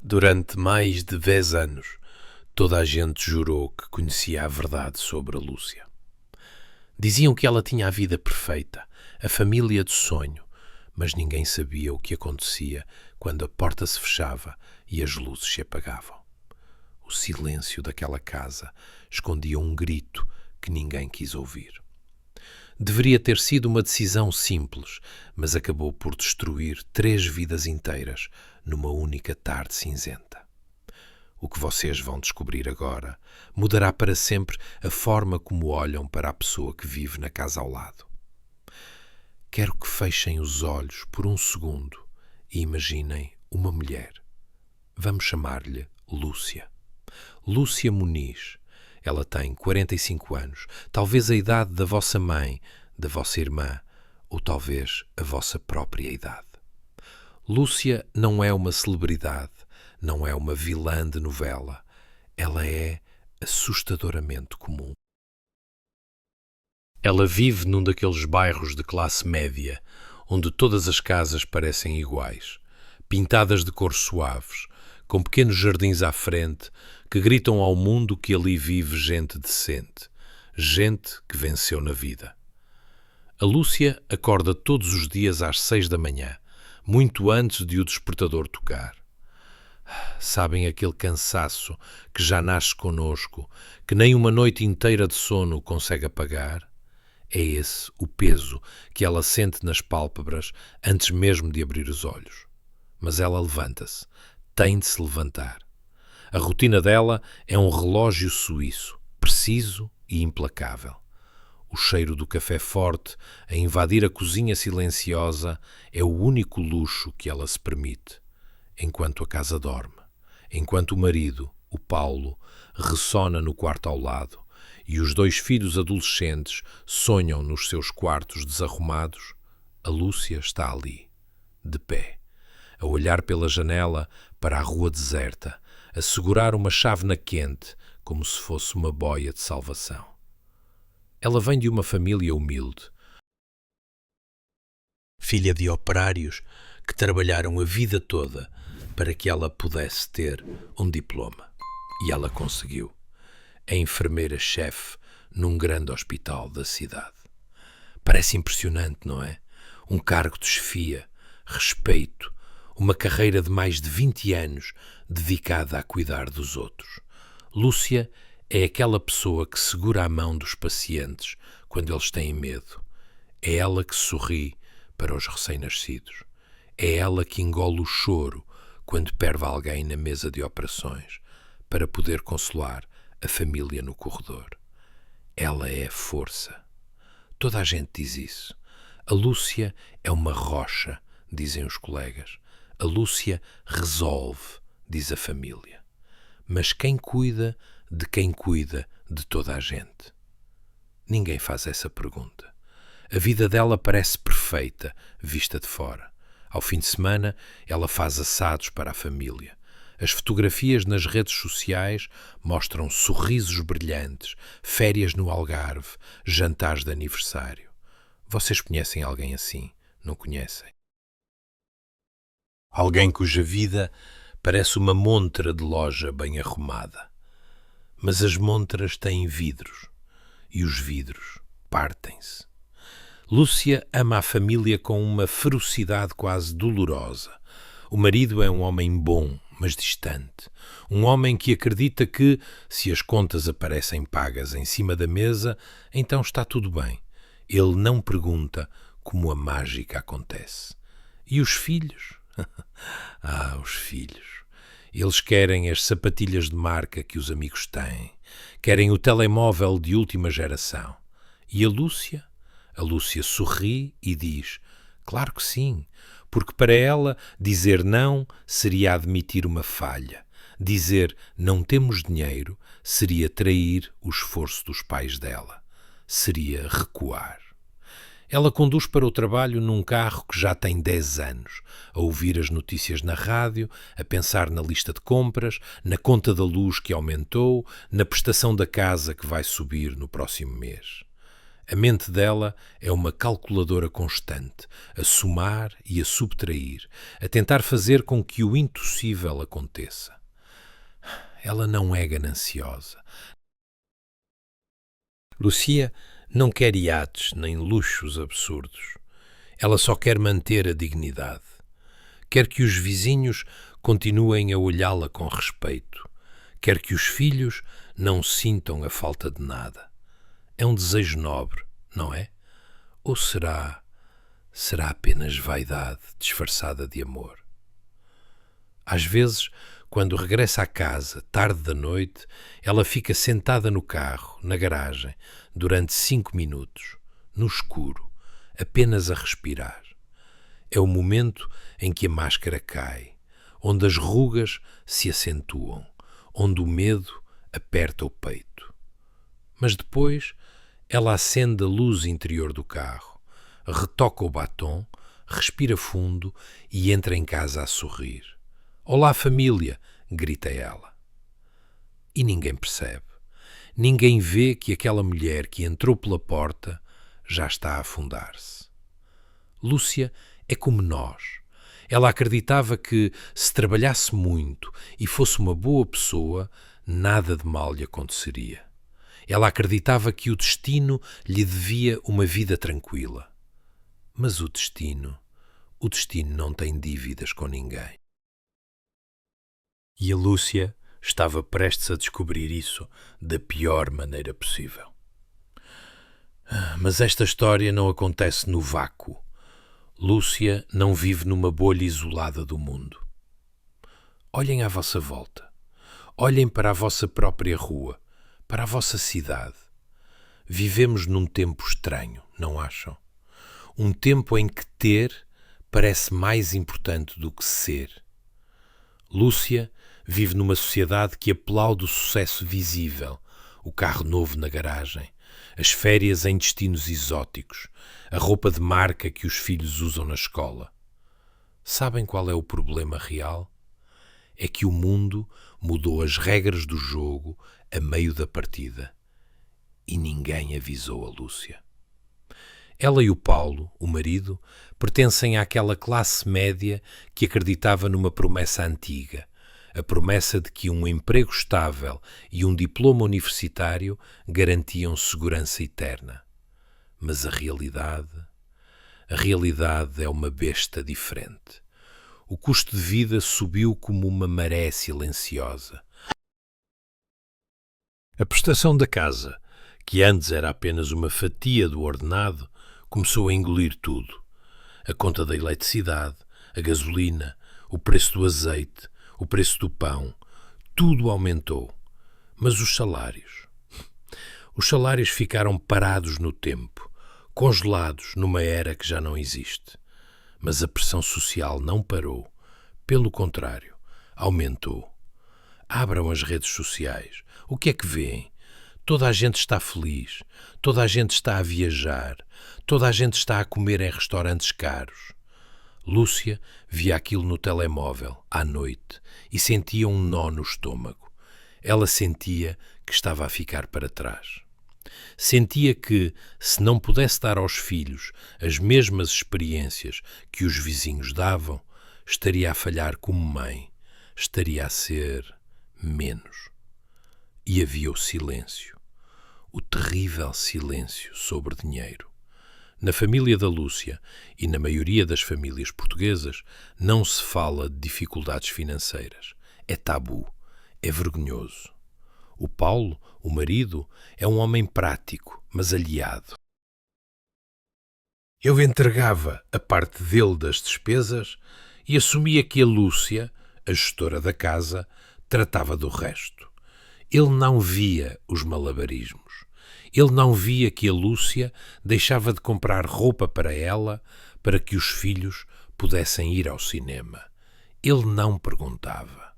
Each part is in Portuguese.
Durante mais de 10 anos, toda a gente jurou que conhecia a verdade sobre a Lúcia. Diziam que ela tinha a vida perfeita, a família de sonho, mas ninguém sabia o que acontecia quando a porta se fechava e as luzes se apagavam. O silêncio daquela casa escondia um grito que ninguém quis ouvir. Deveria ter sido uma decisão simples, mas acabou por destruir 3 vidas inteiras numa única tarde cinzenta. O que vocês vão descobrir agora mudará para sempre a forma como olham para a pessoa que vive na casa ao lado. Quero que fechem os olhos por um segundo e imaginem uma mulher. Vamos chamar-lhe Lúcia. Lúcia Muniz. Ela tem 45 anos, talvez a idade da vossa mãe, da vossa irmã, ou talvez a vossa própria idade. Lúcia não é uma celebridade, não é uma vilã de novela. Ela é assustadoramente comum. Ela vive num daqueles bairros de classe média, onde todas as casas parecem iguais, pintadas de cores suaves, com pequenos jardins à frente que gritam ao mundo que ali vive gente decente, gente que venceu na vida. A Lúcia acorda todos os dias às 6 da manhã, muito antes de o despertador tocar. Sabem aquele cansaço que já nasce connosco, que nem uma noite inteira de sono consegue apagar? É esse o peso que ela sente nas pálpebras antes mesmo de abrir os olhos. Mas ela levanta-se, tem de se levantar. A rotina dela é um relógio suíço, preciso e implacável. O cheiro do café forte a invadir a cozinha silenciosa é o único luxo que ela se permite, enquanto a casa dorme, enquanto o marido, o Paulo, ressona no quarto ao lado e os 2 filhos adolescentes sonham nos seus quartos desarrumados. A Lúcia está ali, de pé, a olhar pela janela para a rua deserta, a segurar uma chávena quente como se fosse uma boia de salvação. Ela vem de uma família humilde, filha de operários que trabalharam a vida toda para que ela pudesse ter um diploma. E ela conseguiu. É enfermeira-chefe num grande hospital da cidade. Parece impressionante, não é? Um cargo de chefia, respeito, uma carreira de mais de 20 anos dedicada a cuidar dos outros. Lúcia é aquela pessoa que segura a mão dos pacientes quando eles têm medo. É ela que sorri para os recém-nascidos. É ela que engole o choro quando perde alguém na mesa de operações para poder consolar a família no corredor. Ela é a força. Toda a gente diz isso. A Lúcia é uma rocha, dizem os colegas. A Lúcia resolve, diz a família. Mas quem cuida de toda a gente? Ninguém faz essa pergunta. A vida dela parece perfeita, vista de fora. Ao fim de semana, ela faz assados para a família. As fotografias nas redes sociais mostram sorrisos brilhantes, férias no Algarve, jantares de aniversário. Vocês conhecem alguém assim? Não conhecem? Alguém cuja vida parece uma montra de loja bem arrumada. Mas as montras têm vidros e os vidros partem-se. Lúcia ama a família com uma ferocidade quase dolorosa. O marido é um homem bom, mas distante. Um homem que acredita que, se as contas aparecem pagas em cima da mesa, então está tudo bem. Ele não pergunta como a mágica acontece. E os filhos? Os filhos. Eles querem as sapatilhas de marca que os amigos têm. Querem o telemóvel de última geração. E a Lúcia? A Lúcia sorri e diz: claro que sim, porque para ela dizer não seria admitir uma falha. Dizer não temos dinheiro seria trair o esforço dos pais dela. Seria recuar. Ela conduz para o trabalho num carro que já tem 10 anos, a ouvir as notícias na rádio, a pensar na lista de compras, na conta da luz que aumentou, na prestação da casa que vai subir no próximo mês. A mente dela é uma calculadora constante, a somar e a subtrair, a tentar fazer com que o impossível aconteça. Ela não é gananciosa. Lucia não quer iates nem luxos absurdos. Ela só quer manter a dignidade. Quer que os vizinhos continuem a olhá-la com respeito. Quer que os filhos não sintam a falta de nada. É um desejo nobre, não é? Ou será apenas vaidade disfarçada de amor? Às vezes, quando regressa à casa, tarde da noite, ela fica sentada no carro, na garagem, durante 5 minutos, no escuro, apenas a respirar. É o momento em que a máscara cai, onde as rugas se acentuam, onde o medo aperta o peito. Mas depois ela acende a luz interior do carro, retoca o batom, respira fundo e entra em casa a sorrir. "Olá, família!" grita ela. E ninguém percebe. Ninguém vê que aquela mulher que entrou pela porta já está a afundar-se. Lúcia é como nós. Ela acreditava que, se trabalhasse muito e fosse uma boa pessoa, nada de mal lhe aconteceria. Ela acreditava que o destino lhe devia uma vida tranquila. Mas o destino não tem dívidas com ninguém. E a Lúcia estava prestes a descobrir isso da pior maneira possível. Mas esta história não acontece no vácuo. Lúcia não vive numa bolha isolada do mundo. Olhem à vossa volta. Olhem para a vossa própria rua, para a vossa cidade. Vivemos num tempo estranho, não acham? Um tempo em que ter parece mais importante do que ser. Lúcia vive numa sociedade que aplaude o sucesso visível, o carro novo na garagem, as férias em destinos exóticos, a roupa de marca que os filhos usam na escola. Sabem qual é o problema real? É que o mundo mudou as regras do jogo a meio da partida e ninguém avisou a Lúcia. Ela e o Paulo, o marido, pertencem àquela classe média que acreditava numa promessa antiga, a promessa de que um emprego estável e um diploma universitário garantiam segurança eterna. Mas a realidade é uma besta diferente. O custo de vida subiu como uma maré silenciosa. A prestação da casa, que antes era apenas uma fatia do ordenado, começou a engolir tudo. A conta da eletricidade, a gasolina, o preço do azeite, o preço do pão, tudo aumentou. Mas os salários? Os salários ficaram parados no tempo, congelados numa era que já não existe. Mas a pressão social não parou. Pelo contrário, aumentou. Abram as redes sociais. O que é que veem? Toda a gente está feliz, toda a gente está a viajar, toda a gente está a comer em restaurantes caros. Lúcia via aquilo no telemóvel, à noite, e sentia um nó no estômago. Ela sentia que estava a ficar para trás. Sentia que, se não pudesse dar aos filhos as mesmas experiências que os vizinhos davam, estaria a falhar como mãe, estaria a ser menos. E havia o silêncio. O terrível silêncio sobre dinheiro. Na família da Lúcia e na maioria das famílias portuguesas não se fala de dificuldades financeiras. É tabu, é vergonhoso. O Paulo, o marido, é um homem prático, mas aliado. Eu entregava a parte dele das despesas e assumia que a Lúcia, a gestora da casa, tratava do resto. Ele não via os malabarismos. Ele não via que a Lúcia deixava de comprar roupa para ela para que os filhos pudessem ir ao cinema. Ele não perguntava.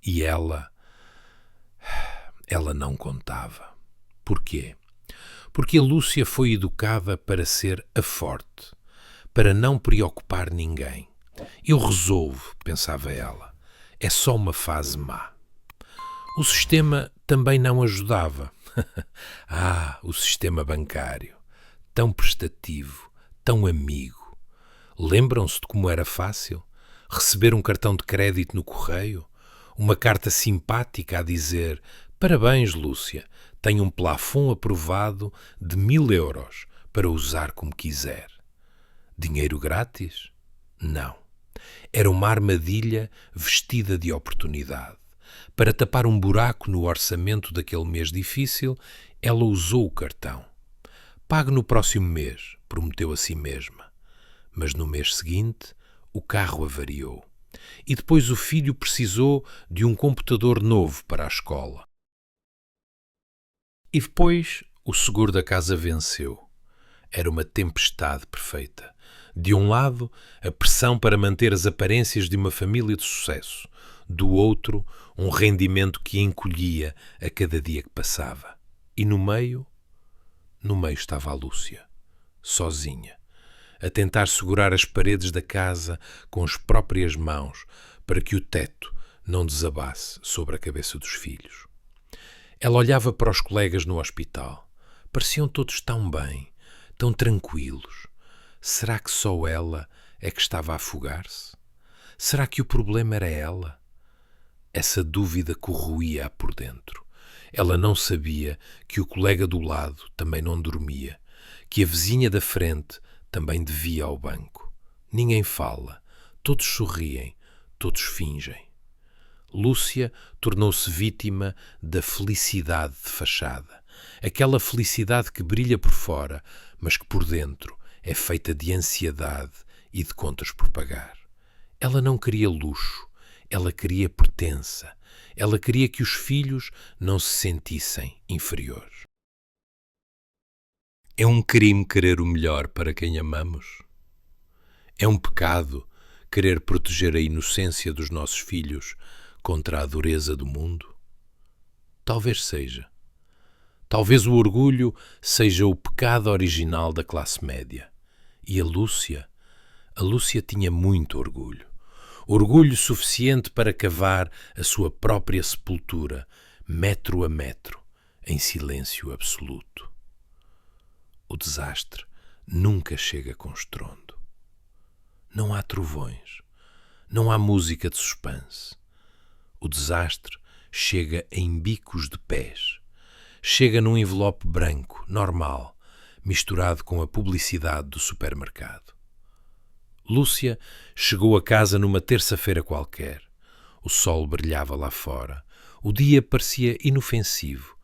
E ela não contava. Porquê? Porque a Lúcia foi educada para ser a forte, para não preocupar ninguém. Eu resolvo, pensava ela. É só uma fase má. O sistema também não ajudava. O sistema bancário. tão prestativo, tão amigo. Lembram-se de como era fácil receber um cartão de crédito no correio? Uma carta simpática a dizer: parabéns, Lúcia, tenho um plafond aprovado de 1.000 € para usar como quiser. Dinheiro grátis? Não. Era uma armadilha vestida de oportunidade. Para tapar um buraco no orçamento daquele mês difícil, ela usou o cartão. Pague no próximo mês, prometeu a si mesma. Mas no mês seguinte, o carro avariou. E depois o filho precisou de um computador novo para a escola. E depois o seguro da casa venceu. Era uma tempestade perfeita. De um lado, a pressão para manter as aparências de uma família de sucesso. Do outro, um rendimento que encolhia a cada dia que passava. E no meio estava a Lúcia, sozinha, a tentar segurar as paredes da casa com as próprias mãos para que o teto não desabasse sobre a cabeça dos filhos. Ela olhava para os colegas no hospital. Pareciam todos tão bem, tão tranquilos. Será que só ela é que estava a afogar-se? Será que o problema era ela? Essa dúvida corroía-a por dentro. Ela não sabia que o colega do lado também não dormia, que a vizinha da frente também devia ao banco. Ninguém fala, todos sorriem, todos fingem. Lúcia tornou-se vítima da felicidade de fachada. Aquela felicidade que brilha por fora, mas que por dentro é feita de ansiedade e de contas por pagar. Ela não queria luxo, ela queria pertença. Ela queria que os filhos não se sentissem inferiores. É um crime querer o melhor para quem amamos? É um pecado querer proteger a inocência dos nossos filhos contra a dureza do mundo? Talvez seja. Talvez o orgulho seja o pecado original da classe média. E a Lúcia tinha muito orgulho. Orgulho suficiente para cavar a sua própria sepultura, metro a metro, em silêncio absoluto. O desastre nunca chega com estrondo. Não há trovões, não há música de suspense. O desastre chega em bicos de pés. Chega num envelope branco, normal, misturado com a publicidade do supermercado. Lúcia chegou a casa numa terça-feira qualquer. O sol brilhava lá fora. O dia parecia inofensivo.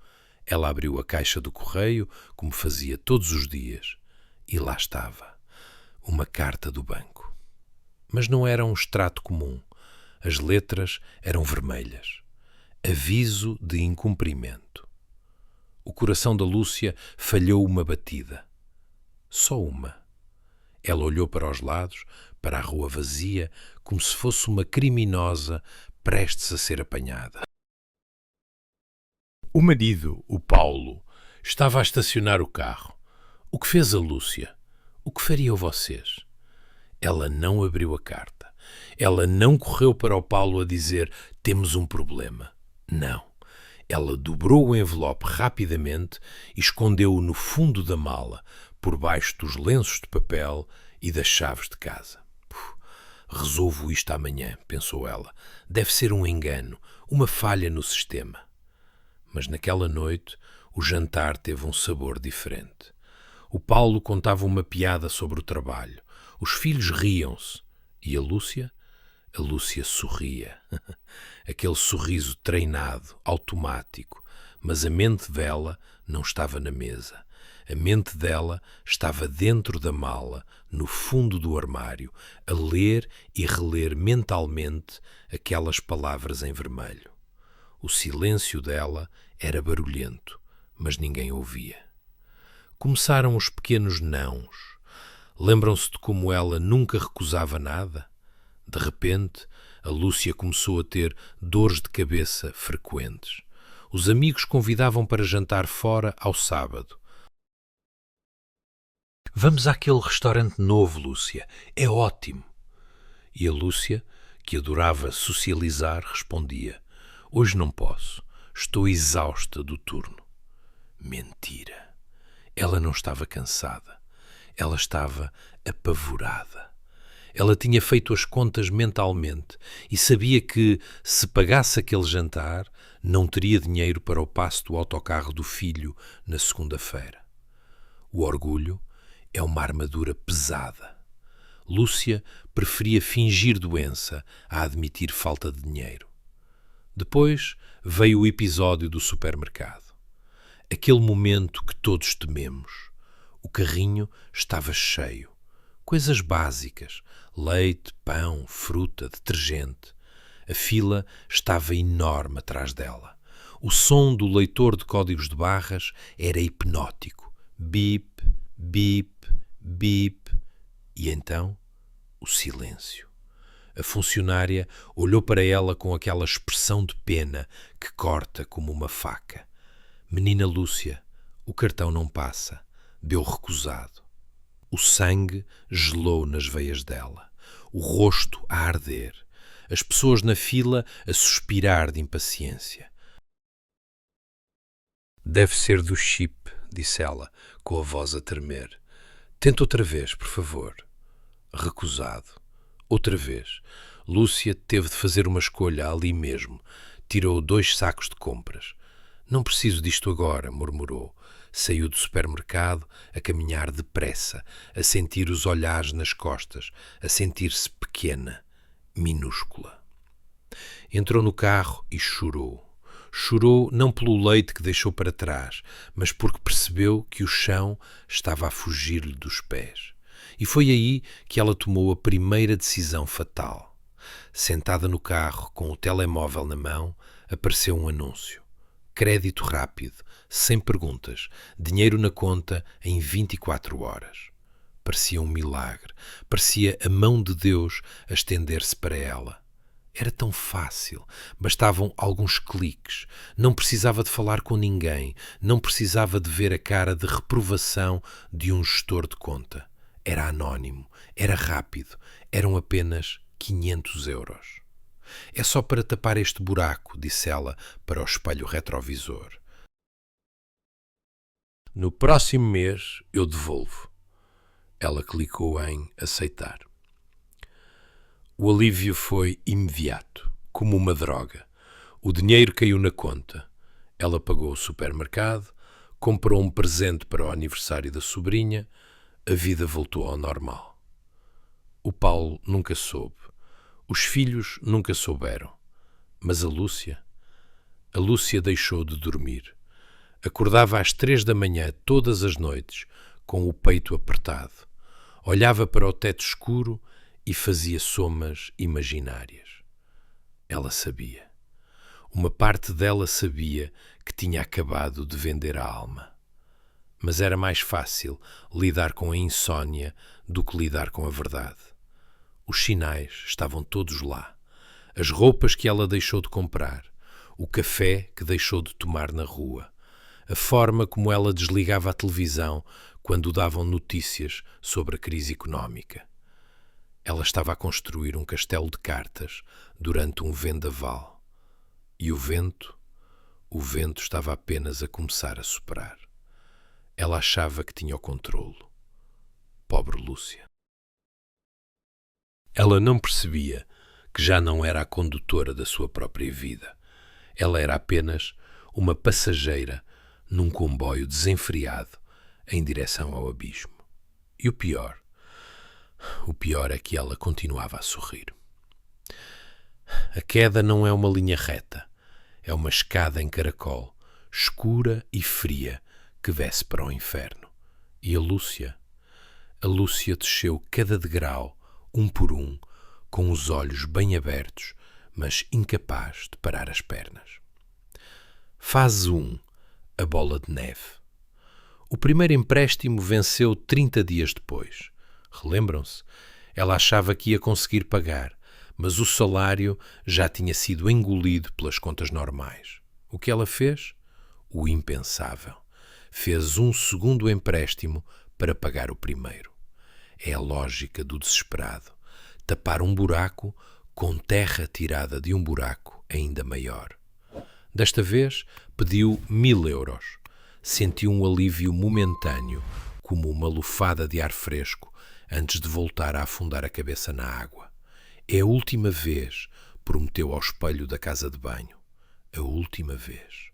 Ela abriu a caixa do correio, como fazia todos os dias, e lá estava, uma carta do banco. Mas não era um extrato comum. As letras eram vermelhas. Aviso de incumprimento. O coração da Lúcia falhou uma batida. Só uma. Ela olhou para os lados, para a rua vazia, como se fosse uma criminosa prestes a ser apanhada. O marido, o Paulo, estava a estacionar o carro. O que fez a Lúcia? O que fariam vocês? Ela não abriu a carta. Ela não correu para o Paulo a dizer: temos um problema. Não. Ela dobrou o envelope rapidamente e escondeu-o no fundo da mala, por baixo dos lenços de papel e das chaves de casa. Resolvo isto amanhã, pensou ela. Deve ser um engano, uma falha no sistema. Mas naquela noite o jantar teve um sabor diferente. O Paulo contava uma piada sobre o trabalho. Os filhos riam-se. E a Lúcia? A Lúcia sorria. Aquele sorriso treinado, automático. Mas a mente dela não estava na mesa. A mente dela estava dentro da mala, no fundo do armário, a ler e reler mentalmente aquelas palavras em vermelho. O silêncio dela era barulhento, mas ninguém ouvia. Começaram os pequenos nãos. Lembram-se de como ela nunca recusava nada? De repente, a Lúcia começou a ter dores de cabeça frequentes. Os amigos convidavam para jantar fora ao sábado. Vamos àquele restaurante novo, Lúcia. É ótimo. E a Lúcia, que adorava socializar, respondia: hoje não posso. Estou exausta do turno. Mentira. Ela Ela não estava cansada. Ela estava apavorada. Ela tinha feito as contas mentalmente e sabia que, se pagasse aquele jantar, não teria dinheiro para o passe do autocarro do filho na segunda-feira. O orgulho é uma armadura pesada. Lúcia preferia fingir doença a admitir falta de dinheiro. Depois veio o episódio do supermercado. Aquele momento que todos tememos. O carrinho estava cheio. Coisas básicas: leite, pão, fruta, detergente. A fila estava enorme atrás dela. O som do leitor de códigos de barras era hipnótico. Bip, bip, bip. E então, o silêncio. A funcionária olhou para ela com aquela expressão de pena que corta como uma faca. Menina Lúcia, o cartão não passa. Deu recusado. O sangue gelou nas veias dela. O rosto a arder. As pessoas na fila a suspirar de impaciência. Deve ser do chip, disse ela, com a voz a tremer. Tenta outra vez, por favor. Recusado. Outra vez. Lúcia teve de fazer uma escolha ali mesmo. Tirou 2 sacos de compras. Não preciso disto agora, murmurou. Saiu do supermercado a caminhar depressa, a sentir os olhares nas costas, a sentir-se pequena, minúscula. Entrou no carro e chorou. Chorou não pelo leite que deixou para trás, mas porque percebeu que o chão estava a fugir-lhe dos pés. E foi aí que ela tomou a primeira decisão fatal. Sentada no carro, com o telemóvel na mão, apareceu um anúncio. Crédito rápido, sem perguntas, dinheiro na conta em 24 horas. Parecia um milagre, parecia a mão de Deus a estender-se para ela. Era tão fácil, bastavam alguns cliques, não precisava de falar com ninguém, não precisava de ver a cara de reprovação de um gestor de conta. Era anónimo, era rápido, eram apenas 500 euros. É só para tapar este buraco, disse ela para o espelho retrovisor. No próximo mês eu devolvo. Ela clicou em aceitar. O alívio foi imediato, como uma droga. O dinheiro caiu na conta. Ela pagou o supermercado, comprou um presente para o aniversário da sobrinha. A vida voltou ao normal. O Paulo nunca soube. Os filhos nunca souberam. Mas a Lúcia deixou de dormir. Acordava às 3 da manhã todas as noites, com o peito apertado. Olhava para o teto escuro e fazia somas imaginárias. Ela sabia. Uma parte dela sabia que tinha acabado de vender a alma. Mas era mais fácil lidar com a insônia do que lidar com a verdade. Os sinais estavam todos lá. As roupas que ela deixou de comprar, o café que deixou de tomar na rua, a forma como ela desligava a televisão quando davam notícias sobre a crise económica. Ela estava a construir um castelo de cartas durante um vendaval. E o vento estava apenas a começar a soprar. Ela achava que tinha o controlo. Pobre Lúcia. Ela não percebia que já não era a condutora da sua própria vida. Ela era apenas uma passageira num comboio desenfreado em direção ao abismo. E o pior é que ela continuava a sorrir. A queda não é uma linha reta, é uma escada em caracol, escura e fria, que desce para o inferno. E a Lúcia desceu cada degrau, um por um, com os olhos bem abertos, mas incapaz de parar as pernas. Fase 1. A bola de neve. O primeiro empréstimo venceu 30 dias depois. Relembram-se? Ela achava que ia conseguir pagar, mas o salário já tinha sido engolido pelas contas normais. O que ela fez? O impensável. Fez um segundo empréstimo para pagar o primeiro. É a lógica do desesperado. Tapar um buraco com terra tirada de um buraco ainda maior. Desta vez pediu 1000 euros. sentiu um alívio momentâneo, como uma lufada de ar fresco, antes de voltar a afundar a cabeça na água. É a última vez, prometeu ao espelho da casa de banho. A última vez.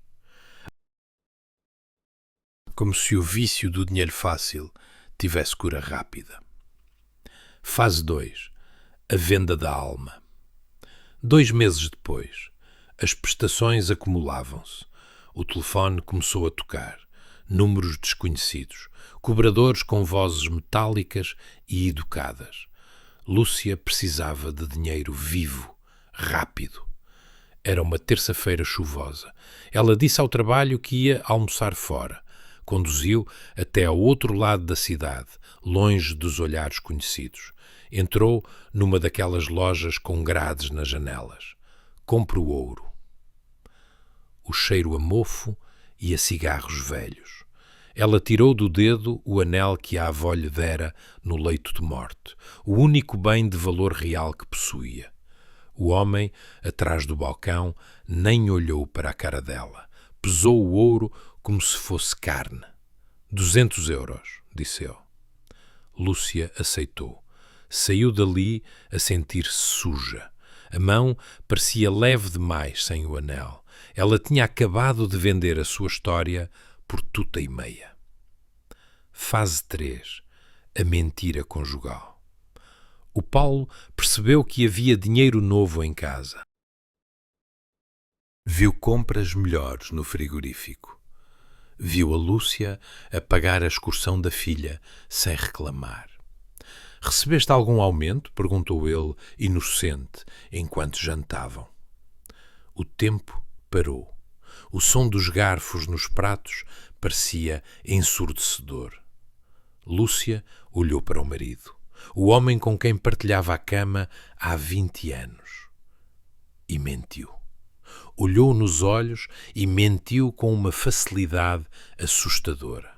Como se o vício do dinheiro fácil tivesse cura rápida. Fase 2. A venda da alma. 2 meses depois, as prestações acumulavam-se. O telefone começou a tocar. Números desconhecidos. Cobradores com vozes metálicas e educadas. Lúcia precisava de dinheiro vivo, rápido. Era uma terça-feira chuvosa. Ela disse ao trabalho que ia almoçar fora. Conduziu até ao outro lado da cidade, longe dos olhares conhecidos. Entrou numa daquelas lojas com grades nas janelas. Compre o ouro. O cheiro a mofo e a cigarros velhos. Ela tirou do dedo o anel que a avó lhe dera no leito de morte, o único bem de valor real que possuía. O homem, atrás do balcão, nem olhou para a cara dela. Pesou o ouro como se fosse carne. 200 euros, disse ele. Lúcia aceitou. Saiu dali a sentir-se suja. A mão parecia leve demais sem o anel. Ela tinha acabado de vender a sua história por tuta e meia. Fase 3. A mentira conjugal. O Paulo percebeu que havia dinheiro novo em casa. Viu compras melhores no frigorífico. Viu a Lúcia a pagar a excursão da filha sem reclamar. Recebeste algum aumento? Perguntou ele, inocente, enquanto jantavam. O tempo parou. O som dos garfos nos pratos parecia ensurdecedor. Lúcia olhou para o marido, o homem com quem partilhava a cama há 20 anos. E mentiu. Olhou nos olhos e mentiu com uma facilidade assustadora.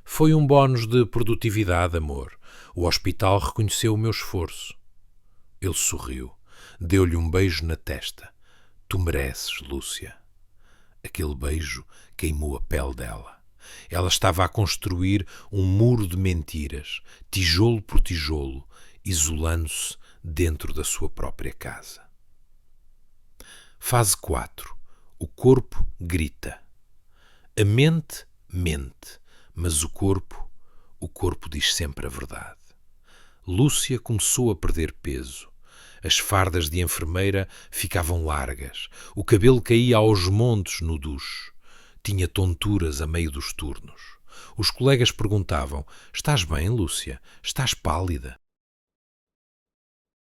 Foi um bónus de produtividade, amor. O hospital reconheceu o meu esforço. Ele sorriu. Deu-lhe um beijo na testa. Tu mereces, Lúcia. Aquele beijo queimou a pele dela. Ela estava a construir um muro de mentiras, tijolo por tijolo, isolando-se dentro da sua própria casa. Fase 4. O corpo grita. A mente mente, mas o corpo diz sempre a verdade. Lúcia começou a perder peso. As fardas de enfermeira ficavam largas. O cabelo caía aos montes no duche. Tinha tonturas a meio dos turnos. Os colegas perguntavam: estás bem, Lúcia? Estás pálida?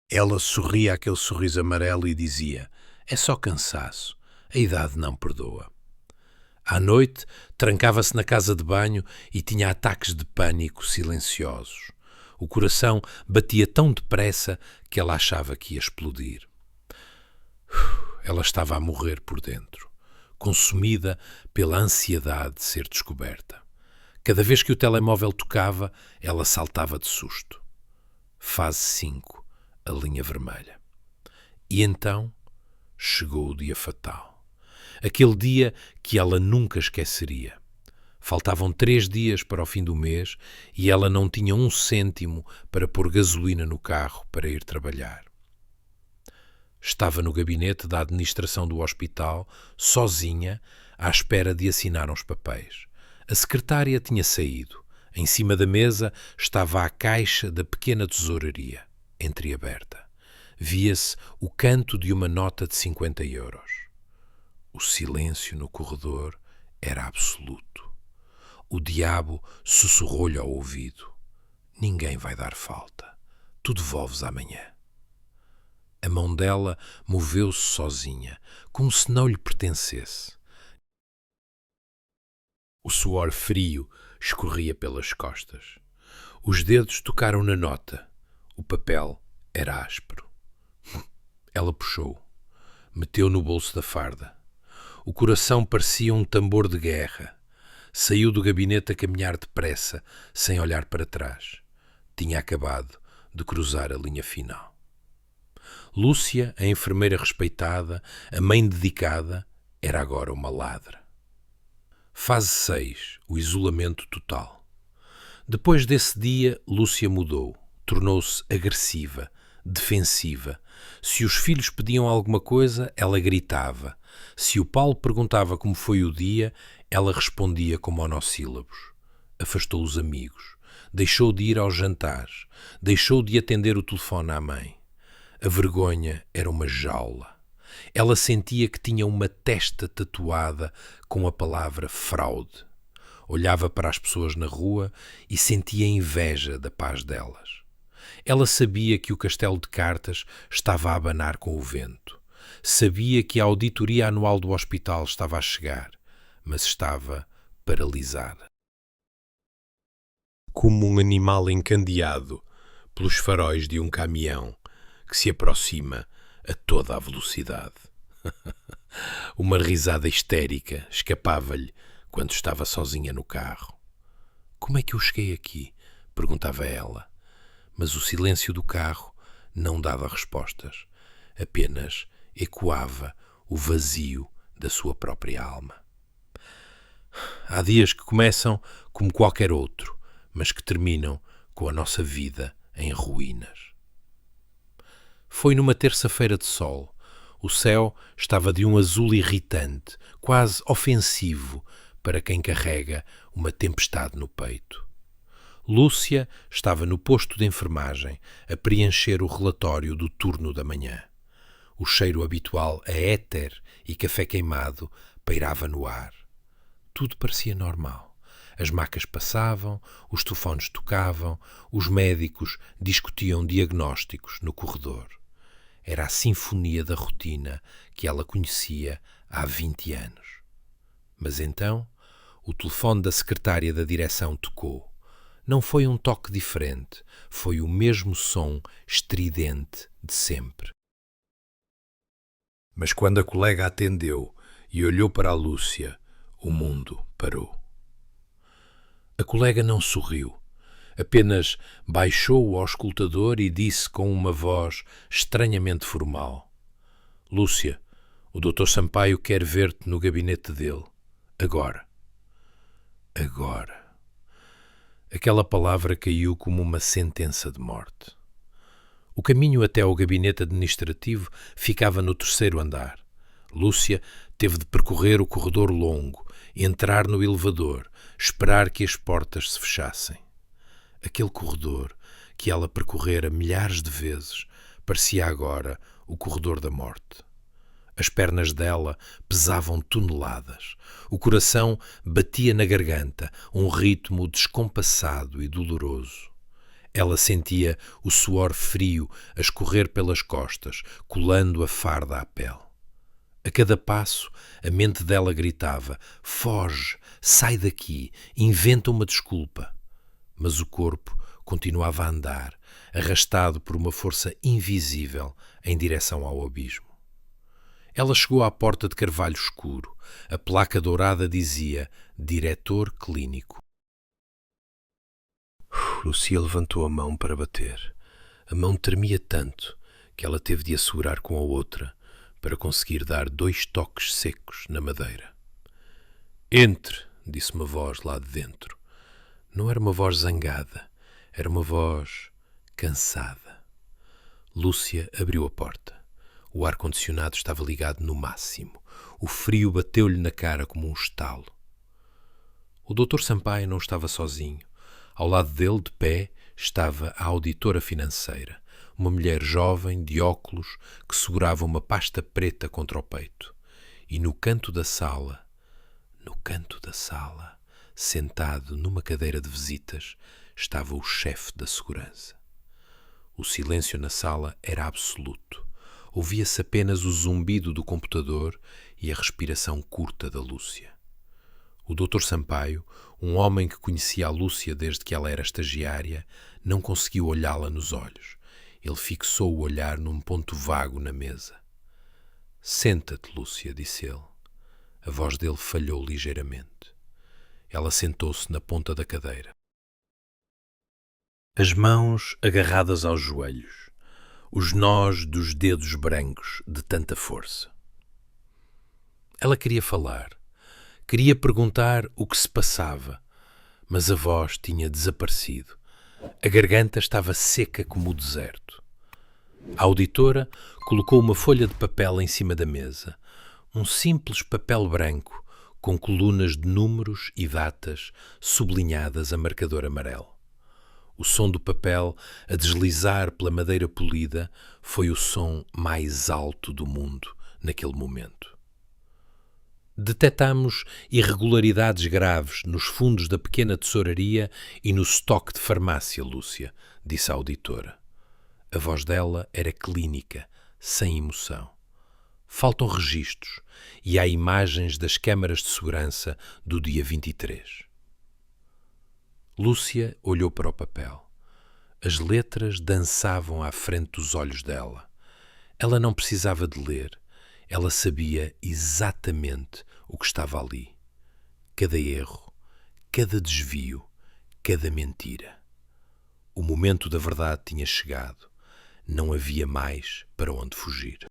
Ela sorria aquele sorriso amarelo e dizia: é só cansaço. A idade não perdoa. À noite, trancava-se na casa de banho e tinha ataques de pânico silenciosos. O coração batia tão depressa que ela achava que ia explodir. Ela estava a morrer por dentro, consumida pela ansiedade de ser descoberta. Cada vez que o telemóvel tocava, ela saltava de susto. Fase 5. A linha vermelha. E então chegou o dia fatal. Aquele dia que ela nunca esqueceria. Faltavam 3 dias para o fim do mês e ela não tinha 1 cêntimo para pôr gasolina no carro para ir trabalhar. Estava no gabinete da administração do hospital, sozinha, à espera de assinar uns papéis. A secretária tinha saído. Em cima da mesa estava a caixa da pequena tesouraria, entreaberta. Via-se o canto de uma nota de 50 euros. O silêncio no corredor era absoluto. O diabo sussurrou-lhe ao ouvido: ninguém vai dar falta. Tu devolves amanhã. A mão dela moveu-se sozinha, como se não lhe pertencesse. O suor frio escorria pelas costas. Os dedos tocaram na nota. O papel era áspero. Ela puxou. Meteu no bolso da farda. O coração parecia um tambor de guerra. Saiu do gabinete a caminhar depressa, sem olhar para trás. Tinha acabado de cruzar a linha final. Lúcia, a enfermeira respeitada, a mãe dedicada, era agora uma ladra. Fase 6. O isolamento total. Depois desse dia, Lúcia mudou. Tornou-se agressiva, defensiva. Se os filhos pediam alguma coisa, ela gritava. Se o Paulo perguntava como foi o dia, ela respondia com monossílabos. Afastou os amigos. Deixou de ir aos jantares. Deixou de atender o telefone à mãe. A vergonha era uma jaula. Ela sentia que tinha uma testa tatuada com a palavra fraude. Olhava para as pessoas na rua e sentia inveja da paz delas. Ela sabia que o castelo de cartas estava a abanar com o vento. Sabia que a auditoria anual do hospital estava a chegar, mas estava paralisada. Como um animal encandeado pelos faróis de um caminhão que se aproxima a toda a velocidade. Uma risada histérica escapava-lhe quando estava sozinha no carro. Como é que eu cheguei aqui? Perguntava ela. Mas o silêncio do carro não dava respostas. Apenas ecoava o vazio da sua própria alma. Há dias que começam como qualquer outro, mas que terminam com a nossa vida em ruínas. Foi numa terça-feira de sol. O céu estava de um azul irritante, quase ofensivo para quem carrega uma tempestade no peito. Lúcia estava no posto de enfermagem a preencher o relatório do turno da manhã. O cheiro habitual a éter e café queimado pairava no ar. Tudo parecia normal. As macas passavam, os telefones tocavam, os médicos discutiam diagnósticos no corredor. Era a sinfonia da rotina que ela conhecia há 20 anos. Mas então, o telefone da secretária da direção tocou. Não foi um toque diferente, foi o mesmo som estridente de sempre. Mas quando a colega atendeu e olhou para a Lúcia, o mundo parou. A colega não sorriu. Apenas baixou o auscultador e disse com uma voz estranhamente formal: Lúcia, o Dr. Sampaio quer ver-te no gabinete dele. Agora. Agora. Aquela palavra caiu como uma sentença de morte. O caminho até ao gabinete administrativo ficava no terceiro andar. Lúcia teve de percorrer o corredor longo, entrar no elevador, esperar que as portas se fechassem. Aquele corredor que ela percorrera milhares de vezes parecia agora o corredor da morte. As pernas dela pesavam toneladas. O coração batia na garganta, um ritmo descompassado e doloroso. Ela sentia o suor frio a escorrer pelas costas, colando a farda à pele. A cada passo, a mente dela gritava: foge, sai daqui, inventa uma desculpa. Mas o corpo continuava a andar, arrastado por uma força invisível em direção ao abismo. Ela chegou à porta de carvalho escuro. A placa dourada dizia: Diretor Clínico. Lúcia levantou a mão para bater. A mão tremia tanto que ela teve de a segurar com a outra para conseguir dar 2 toques secos na madeira. Entre, disse uma voz lá de dentro. Não era uma voz zangada, era uma voz cansada. Lúcia abriu a porta. O ar-condicionado estava ligado no máximo. O frio bateu-lhe na cara como um estalo. O Dr. Sampaio não estava sozinho. Ao lado dele, de pé, estava a auditora financeira, uma mulher jovem, de óculos, que segurava uma pasta preta contra o peito. E no canto da sala, sentado numa cadeira de visitas, estava o chefe da segurança. O silêncio na sala era absoluto. Ouvia-se apenas o zumbido do computador e a respiração curta da Lúcia. O Dr. Sampaio, um homem que conhecia a Lúcia desde que ela era estagiária, não conseguiu olhá-la nos olhos. Ele fixou o olhar num ponto vago na mesa. Senta-te, Lúcia, disse ele. A voz dele falhou ligeiramente. Ela sentou-se na ponta da cadeira. As mãos agarradas aos joelhos, os nós dos dedos brancos de tanta força. Ela queria falar. Queria perguntar o que se passava, mas a voz tinha desaparecido. A garganta estava seca como o deserto. A auditora colocou uma folha de papel em cima da mesa, um simples papel branco com colunas de números e datas sublinhadas a marcador amarelo. O som do papel a deslizar pela madeira polida foi o som mais alto do mundo naquele momento. Detectamos irregularidades graves nos fundos da pequena tesouraria e no estoque de farmácia, Lúcia, disse a auditora. A voz dela era clínica, sem emoção. Faltam registros e há imagens das câmaras de segurança do dia 23. Lúcia olhou para o papel. As letras dançavam à frente dos olhos dela. Ela não precisava de ler. Ela sabia exatamente o que estava ali. Cada erro, cada desvio, cada mentira. O momento da verdade tinha chegado. Não havia mais para onde fugir.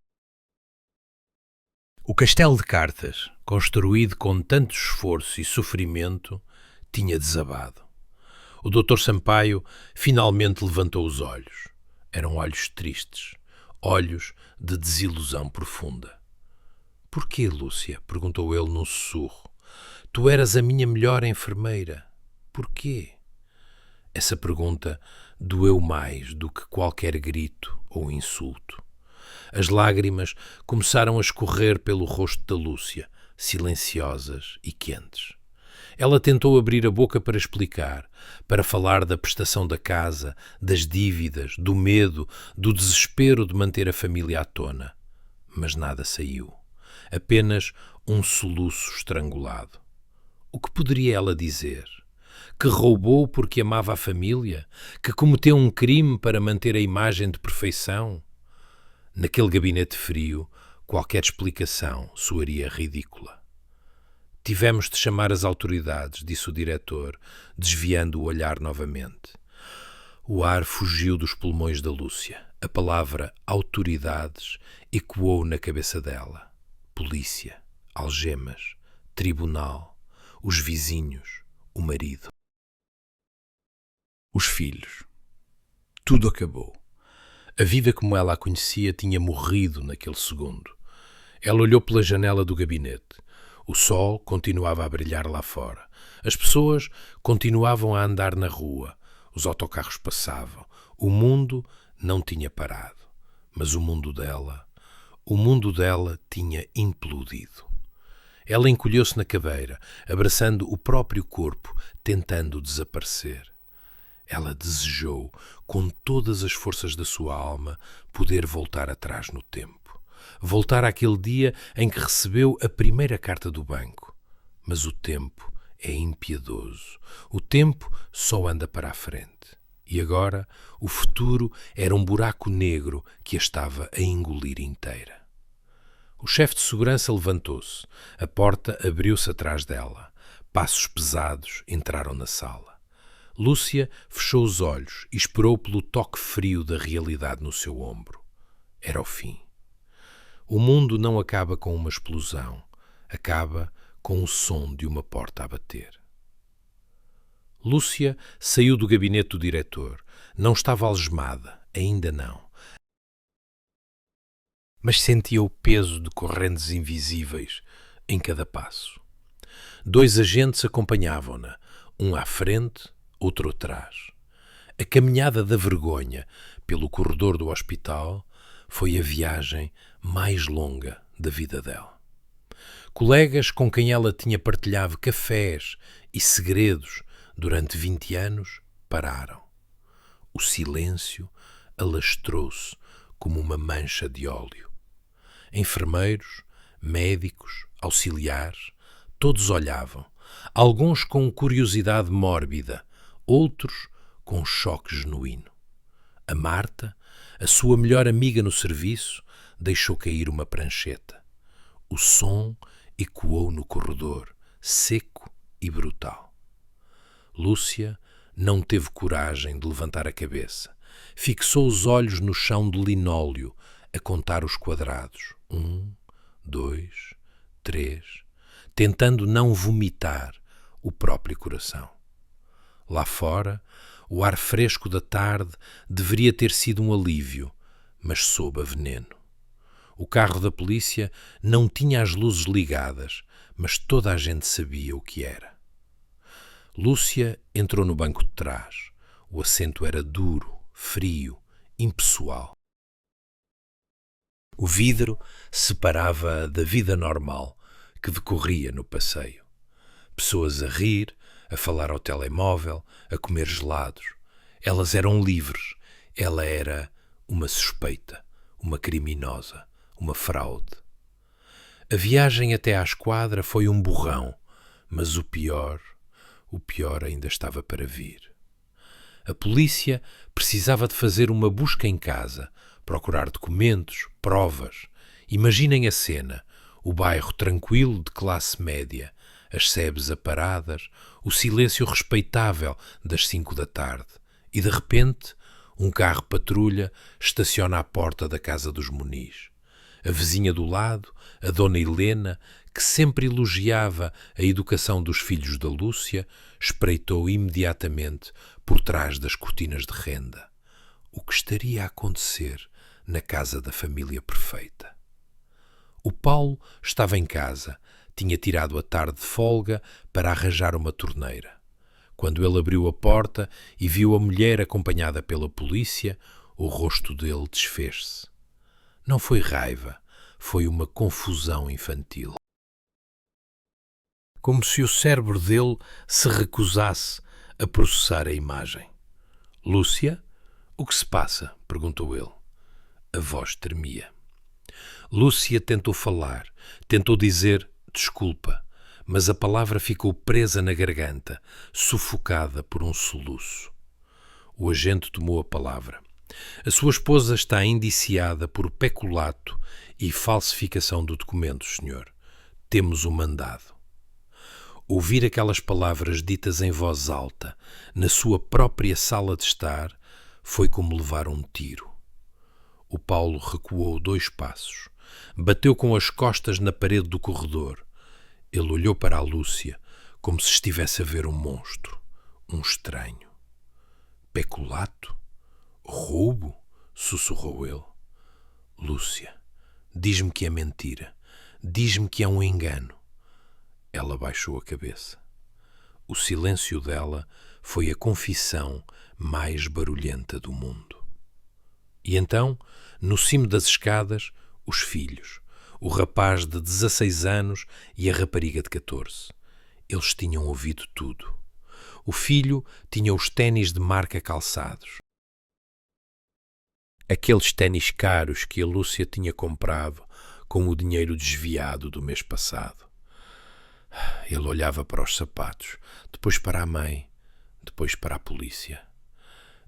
O castelo de cartas, construído com tanto esforço e sofrimento, tinha desabado. O Dr. Sampaio finalmente levantou os olhos. Eram olhos tristes, olhos de desilusão profunda. Porquê, Lúcia? Perguntou ele num sussurro. Tu eras a minha melhor enfermeira. Porquê? Essa pergunta doeu mais do que qualquer grito ou insulto. As lágrimas começaram a escorrer pelo rosto da Lúcia, silenciosas e quentes. Ela tentou abrir a boca para explicar, para falar da prestação da casa, das dívidas, do medo, do desespero de manter a família à tona. Mas nada saiu. Apenas um soluço estrangulado. O que poderia ela dizer? Que roubou porque amava a família? Que cometeu um crime para manter a imagem de perfeição? Naquele gabinete frio, qualquer explicação soaria ridícula. Tivemos de chamar as autoridades, disse o diretor, desviando o olhar novamente. O ar fugiu dos pulmões da Lúcia. A palavra autoridades ecoou na cabeça dela. Polícia, algemas, tribunal, os vizinhos, o marido. Os filhos. Tudo acabou. A vida como ela a conhecia tinha morrido naquele segundo. Ela olhou pela janela do gabinete. O sol continuava a brilhar lá fora. As pessoas continuavam a andar na rua. Os autocarros passavam. O mundo não tinha parado. Mas o mundo dela tinha implodido. Ela encolheu-se na cadeira, abraçando o próprio corpo, tentando desaparecer. Ela desejou, com todas as forças da sua alma, poder voltar atrás no tempo. Voltar àquele dia em que recebeu a primeira carta do banco. Mas o tempo é impiedoso. O tempo só anda para a frente. E agora o futuro era um buraco negro que a estava a engolir inteira. O chefe de segurança levantou-se. A porta abriu-se atrás dela. Passos pesados entraram na sala. Lúcia fechou os olhos e esperou pelo toque frio da realidade no seu ombro. Era o fim. O mundo não acaba com uma explosão. Acaba com o som de uma porta a bater. Lúcia saiu do gabinete do diretor. Não estava algemada, ainda não. Mas sentia o peso de correntes invisíveis em cada passo. 2 agentes acompanhavam-na, um à frente, outro atrás. A caminhada da vergonha pelo corredor do hospital foi a viagem mais longa da vida dela. Colegas com quem ela tinha partilhado cafés e segredos durante 20 anos pararam. O silêncio alastrou-se como uma mancha de óleo. Enfermeiros, médicos, auxiliares, todos olhavam, alguns com curiosidade mórbida, outros com choque genuíno. A Marta, a sua melhor amiga no serviço, deixou cair uma prancheta. O som ecoou no corredor, seco e brutal. Lúcia não teve coragem de levantar a cabeça. Fixou os olhos no chão de linóleo, a contar os quadrados. 1, 2, 3. tentando não vomitar o próprio coração. Lá fora, o ar fresco da tarde deveria ter sido um alívio, mas soube a veneno. O carro da polícia não tinha as luzes ligadas, mas toda a gente sabia o que era. Lúcia entrou no banco de trás. O assento era duro, frio, impessoal. O vidro separava-a da vida normal que decorria no passeio. Pessoas a rir, a falar ao telemóvel, a comer gelados. Elas eram livres. Ela era uma suspeita, uma criminosa, uma fraude. A viagem até à esquadra foi um borrão, mas o pior ainda estava para vir. A polícia precisava de fazer uma busca em casa, procurar documentos, provas. Imaginem a cena, o bairro tranquilo de classe média, as sebes aparadas, o silêncio respeitável das 5 da tarde. E de repente, um carro patrulha estaciona à porta da casa dos Muniz. A vizinha do lado, a dona Helena, que sempre elogiava a educação dos filhos da Lúcia, espreitou imediatamente por trás das cortinas de renda. O que estaria a acontecer na casa da família perfeita? O Paulo estava em casa, tinha tirado a tarde de folga para arranjar uma torneira. Quando ele abriu a porta e viu a mulher acompanhada pela polícia, o rosto dele desfez-se. Não foi raiva, foi uma confusão infantil. Como se o cérebro dele se recusasse a processar a imagem. Lúcia, o que se passa? Perguntou ele. A voz tremia. Lúcia tentou falar, tentou dizer desculpa, mas a palavra ficou presa na garganta, sufocada por um soluço. O agente tomou a palavra. A sua esposa está indiciada por peculato e falsificação do documento, senhor. Temos o mandado. Ouvir aquelas palavras ditas em voz alta, na sua própria sala de estar, foi como levar um tiro. O Paulo recuou 2 passos. Bateu com as costas na parede do corredor. Ele olhou para a Lúcia, como se estivesse a ver um monstro, um estranho. Peculato? Roubo? Sussurrou ele. Lúcia, diz-me que é mentira. Diz-me que é um engano. Ela baixou a cabeça. O silêncio dela foi a confissão mais barulhenta do mundo. E então, no cimo das escadas, os filhos, o rapaz de 16 anos e a rapariga de 14. Eles tinham ouvido tudo. O filho tinha os ténis de marca calçados. Aqueles ténis caros que a Lúcia tinha comprado com o dinheiro desviado do mês passado. Ele olhava para os sapatos, depois para a mãe, depois para a polícia.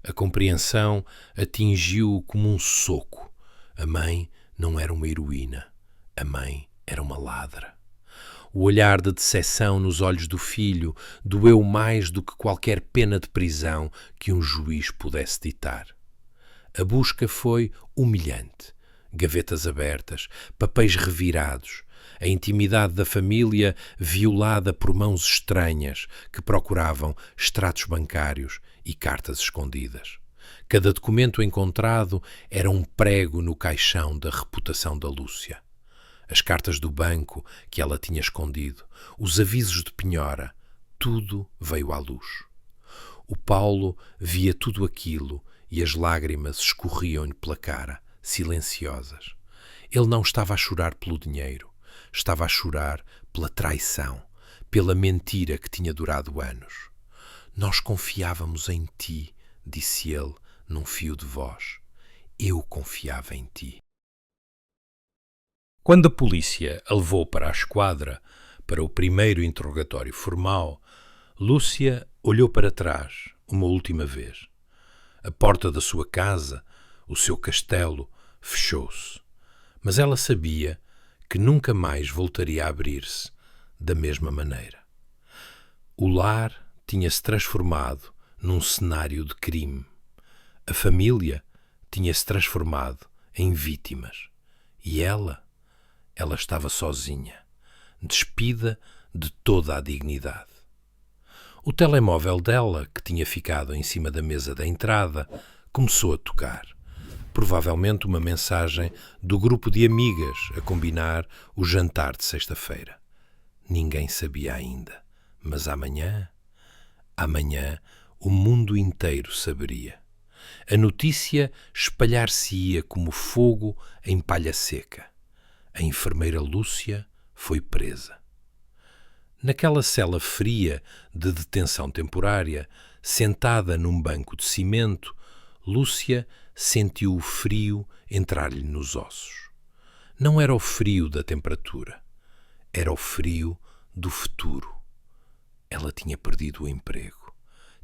A compreensão atingiu-o como um soco. A mãe não era uma heroína. A mãe era uma ladra. O olhar de decepção nos olhos do filho doeu mais do que qualquer pena de prisão que um juiz pudesse ditar. A busca foi humilhante. Gavetas abertas, papéis revirados, a intimidade da família violada por mãos estranhas que procuravam extratos bancários e cartas escondidas. Cada documento encontrado era um prego no caixão da reputação da Lúcia. As cartas do banco que ela tinha escondido, os avisos de penhora, tudo veio à luz. O Paulo via tudo aquilo e as lágrimas escorriam-lhe pela cara, silenciosas. Ele não estava a chorar pelo dinheiro, estava a chorar pela traição, pela mentira que tinha durado anos. Nós confiávamos em ti, disse ele num fio de voz. Eu confiava em ti. Quando a polícia a levou para a esquadra, para o primeiro interrogatório formal, Lúcia olhou para trás uma última vez. A porta da sua casa, o seu castelo, fechou-se. Mas ela sabia que nunca mais voltaria a abrir-se da mesma maneira. O lar tinha-se transformado num cenário de crime. A família tinha-se transformado em vítimas. E ela estava sozinha, despida de toda a dignidade. O telemóvel dela, que tinha ficado em cima da mesa da entrada, começou a tocar. Provavelmente uma mensagem do grupo de amigas a combinar o jantar de sexta-feira. Ninguém sabia ainda, mas amanhã, o mundo inteiro saberia. A notícia espalhar-se-ia como fogo em palha seca. A enfermeira Lúcia foi presa. Naquela cela fria de detenção temporária, sentada num banco de cimento, Lúcia sentiu o frio entrar-lhe nos ossos. Não era o frio da temperatura, era o frio do futuro. Ela tinha perdido o emprego,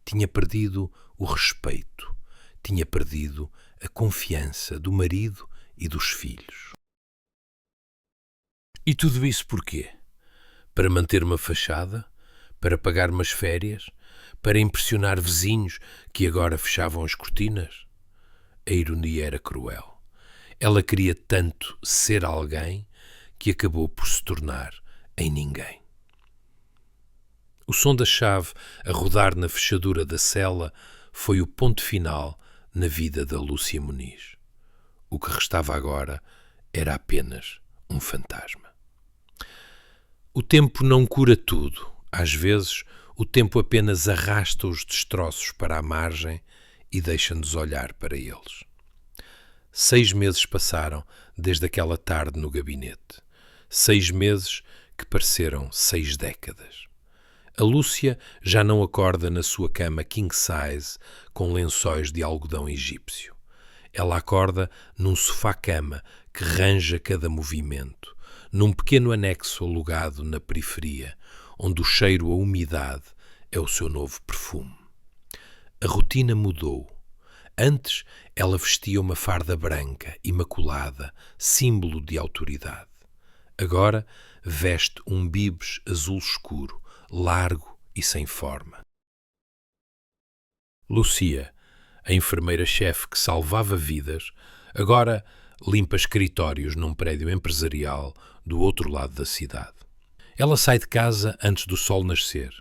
tinha perdido o respeito, tinha perdido a confiança do marido e dos filhos. E tudo isso porquê? Para manter uma fachada? Para pagar umas férias? Para impressionar vizinhos que agora fechavam as cortinas? A ironia era cruel. Ela queria tanto ser alguém que acabou por se tornar em ninguém. O som da chave a rodar na fechadura da cela foi o ponto final na vida da Lúcia Muniz. O que restava agora era apenas um fantasma. O tempo não cura tudo. Às vezes, o tempo apenas arrasta os destroços para a margem e deixa-nos olhar para eles. 6 meses passaram desde aquela tarde no gabinete. 6 meses que pareceram 6 décadas. A Lúcia já não acorda na sua cama king size com lençóis de algodão egípcio. Ela acorda num sofá-cama que ranja cada movimento, num pequeno anexo alugado na periferia, onde o cheiro a umidade é o seu novo perfume. A rotina mudou. Antes, ela vestia uma farda branca, imaculada, símbolo de autoridade. Agora, veste um bibes azul escuro, largo e sem forma. Lúcia, a enfermeira-chefe que salvava vidas, agora limpa escritórios num prédio empresarial do outro lado da cidade. Ela sai de casa antes do sol nascer,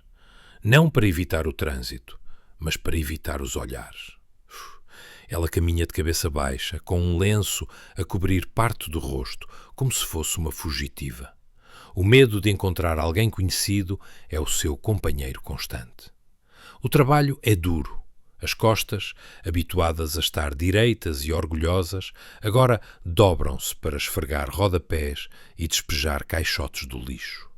não para evitar o trânsito, mas para evitar os olhares. Ela caminha de cabeça baixa, com um lenço a cobrir parte do rosto, como se fosse uma fugitiva. O medo de encontrar alguém conhecido é o seu companheiro constante. O trabalho é duro. As costas, habituadas a estar direitas e orgulhosas, agora dobram-se para esfregar rodapés e despejar caixotes do lixo.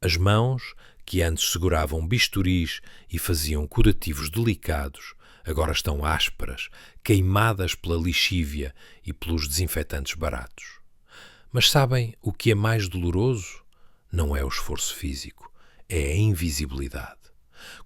As mãos, que antes seguravam bisturis e faziam curativos delicados, agora estão ásperas, queimadas pela lixívia e pelos desinfetantes baratos. Mas sabem o que é mais doloroso? Não é o esforço físico, é a invisibilidade.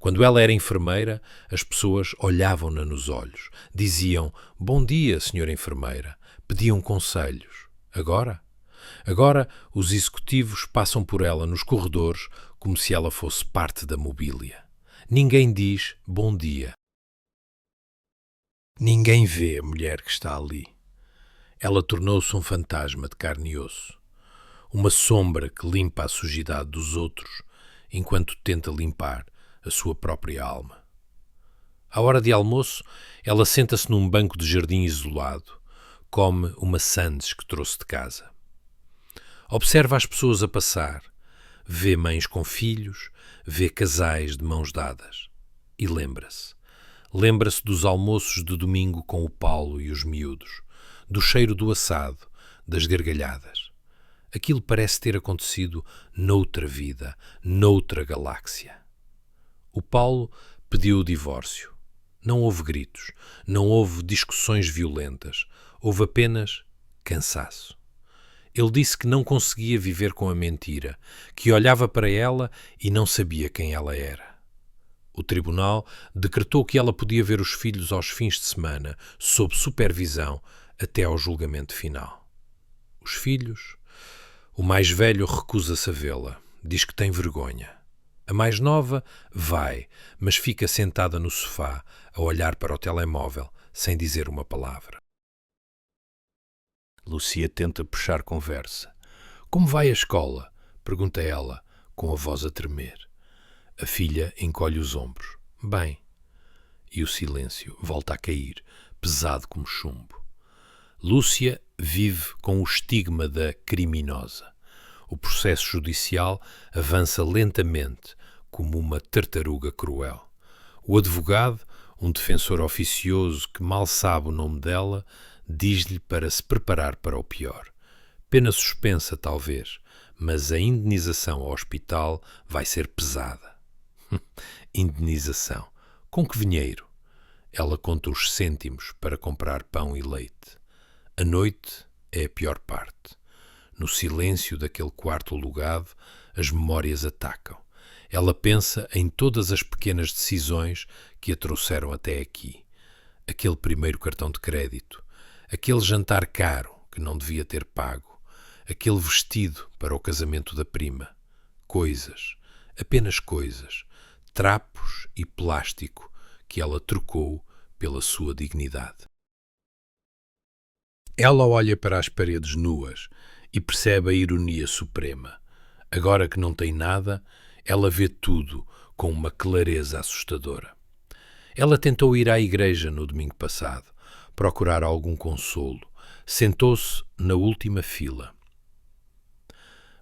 Quando ela era enfermeira, as pessoas olhavam-na nos olhos, diziam "Bom dia, senhora enfermeira", pediam conselhos. Agora os executivos passam por ela nos corredores como se ela fosse parte da mobília. Ninguém diz "Bom dia". Ninguém vê a mulher que está ali. Ela tornou-se um fantasma de carne e osso. Uma sombra que limpa a sujidade dos outros enquanto tenta limpar a sua própria alma. À hora de almoço, ela senta-se num banco de jardim isolado, come uma sandes que trouxe de casa. Observa as pessoas a passar, vê mães com filhos, vê casais de mãos dadas e lembra-se. Lembra-se dos almoços de domingo com o Paulo e os miúdos, do cheiro do assado, das gargalhadas. Aquilo parece ter acontecido noutra vida, noutra galáxia. O Paulo pediu o divórcio. Não houve gritos, não houve discussões violentas, houve apenas cansaço. Ele disse que não conseguia viver com a mentira, que olhava para ela e não sabia quem ela era. O tribunal decretou que ela podia ver os filhos aos fins de semana, sob supervisão, até ao julgamento final. Os filhos? O mais velho recusa-se a vê-la, diz que tem vergonha. A mais nova vai, mas fica sentada no sofá, a olhar para o telemóvel, sem dizer uma palavra. Lúcia tenta puxar conversa. Como vai a escola? Pergunta ela, com a voz a tremer. A filha encolhe os ombros. Bem. E o silêncio volta a cair, pesado como chumbo. Lúcia vive com o estigma da criminosa. O processo judicial avança lentamente, como uma tartaruga cruel. O advogado, um defensor oficioso que mal sabe o nome dela, diz-lhe para se preparar para o pior. Pena suspensa, talvez, mas a indenização ao hospital vai ser pesada. Indenização. Com que dinheiro? Ela conta os cêntimos para comprar pão e leite. A noite é a pior parte. No silêncio daquele quarto alugado, as memórias atacam. Ela pensa em todas as pequenas decisões que a trouxeram até aqui. Aquele primeiro cartão de crédito, aquele jantar caro que não devia ter pago, aquele vestido para o casamento da prima. Coisas, apenas coisas, trapos e plástico que ela trocou pela sua dignidade. Ela olha para as paredes nuas e percebe a ironia suprema. Agora que não tem nada, ela vê tudo com uma clareza assustadora. Ela tentou ir à igreja no domingo passado, procurar algum consolo. Sentou-se na última fila.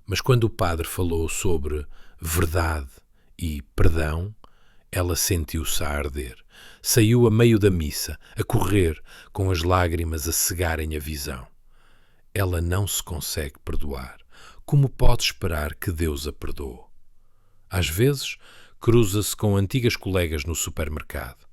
Mas quando o padre falou sobre verdade e perdão, ela sentiu-se a arder. Saiu a meio da missa, a correr, com as lágrimas a cegarem a visão. Ela não se consegue perdoar. Como pode esperar que Deus a perdoe? Às vezes, cruza-se com antigas colegas no supermercado.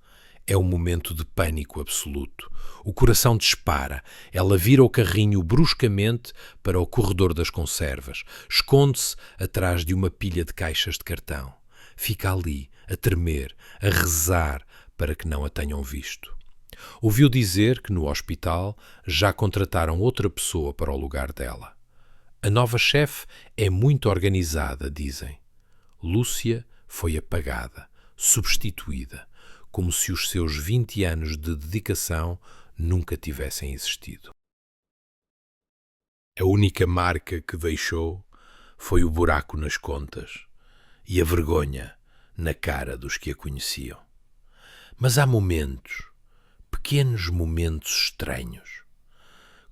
É um momento de pânico absoluto. O coração dispara. Ela vira o carrinho bruscamente para o corredor das conservas. Esconde-se atrás de uma pilha de caixas de cartão. Fica ali, a tremer, a rezar para que não a tenham visto. Ouviu dizer que no hospital já contrataram outra pessoa para o lugar dela. A nova chefe é muito organizada, dizem. Lúcia foi apagada, substituída, como se os seus 20 anos de dedicação nunca tivessem existido. A única marca que deixou foi o buraco nas contas e a vergonha na cara dos que a conheciam. Mas há momentos, pequenos momentos estranhos.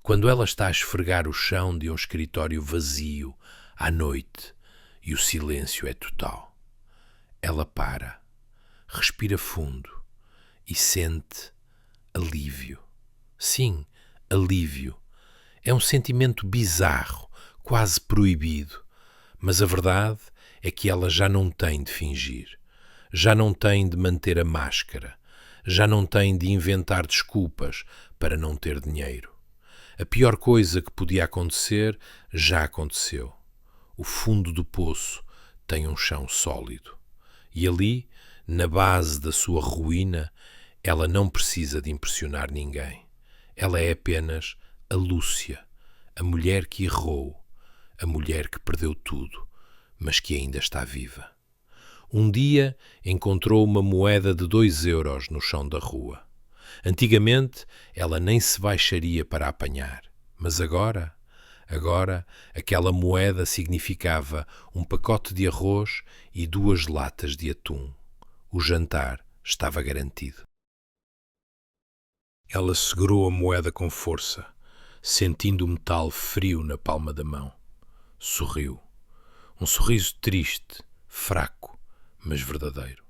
Quando ela está a esfregar o chão de um escritório vazio à noite e o silêncio é total. Ela para, respira fundo e sente alívio. Sim, alívio. É um sentimento bizarro, quase proibido, mas a verdade é que ela já não tem de fingir, já não tem de manter a máscara, já não tem de inventar desculpas para não ter dinheiro. A pior coisa que podia acontecer já aconteceu. O fundo do poço tem um chão sólido. E ali, na base da sua ruína, ela não precisa de impressionar ninguém. Ela é apenas a Lúcia, a mulher que errou, a mulher que perdeu tudo, mas que ainda está viva. Um dia encontrou uma moeda de 2 euros no chão da rua. Antigamente ela nem se baixaria para apanhar, mas agora aquela moeda significava um pacote de arroz e 2 latas de atum. O jantar estava garantido. Ela segurou a moeda com força, sentindo o metal frio na palma da mão. Sorriu. Um sorriso triste, fraco, mas verdadeiro.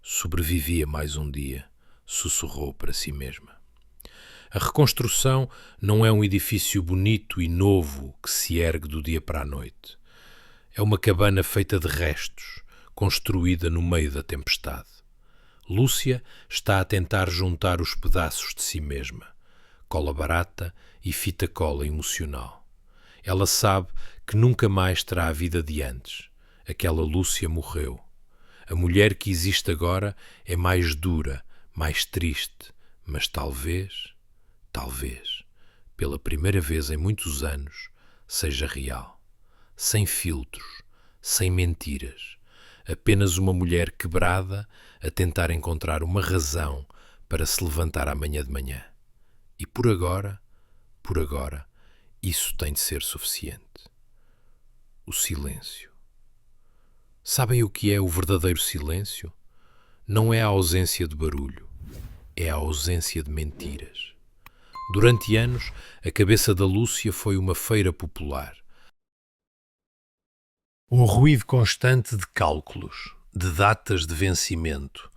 Sobrevivia mais um dia, sussurrou para si mesma. A reconstrução não é um edifício bonito e novo que se ergue do dia para a noite. É uma cabana feita de restos, construída no meio da tempestade. Lúcia está a tentar juntar os pedaços de si mesma, cola barata e fita cola emocional. Ela sabe que nunca mais terá a vida de antes. Aquela Lúcia morreu. A mulher que existe agora é mais dura, mais triste, mas talvez, pela primeira vez em muitos anos, seja real. Sem filtros, sem mentiras. Apenas uma mulher quebrada a tentar encontrar uma razão para se levantar amanhã de manhã. E por agora, isso tem de ser suficiente. O silêncio. Sabem o que é o verdadeiro silêncio? Não é a ausência de barulho, é a ausência de mentiras. Durante anos, a cabeça da Lúcia foi uma feira popular. Um ruído constante de cálculos, de datas de vencimento,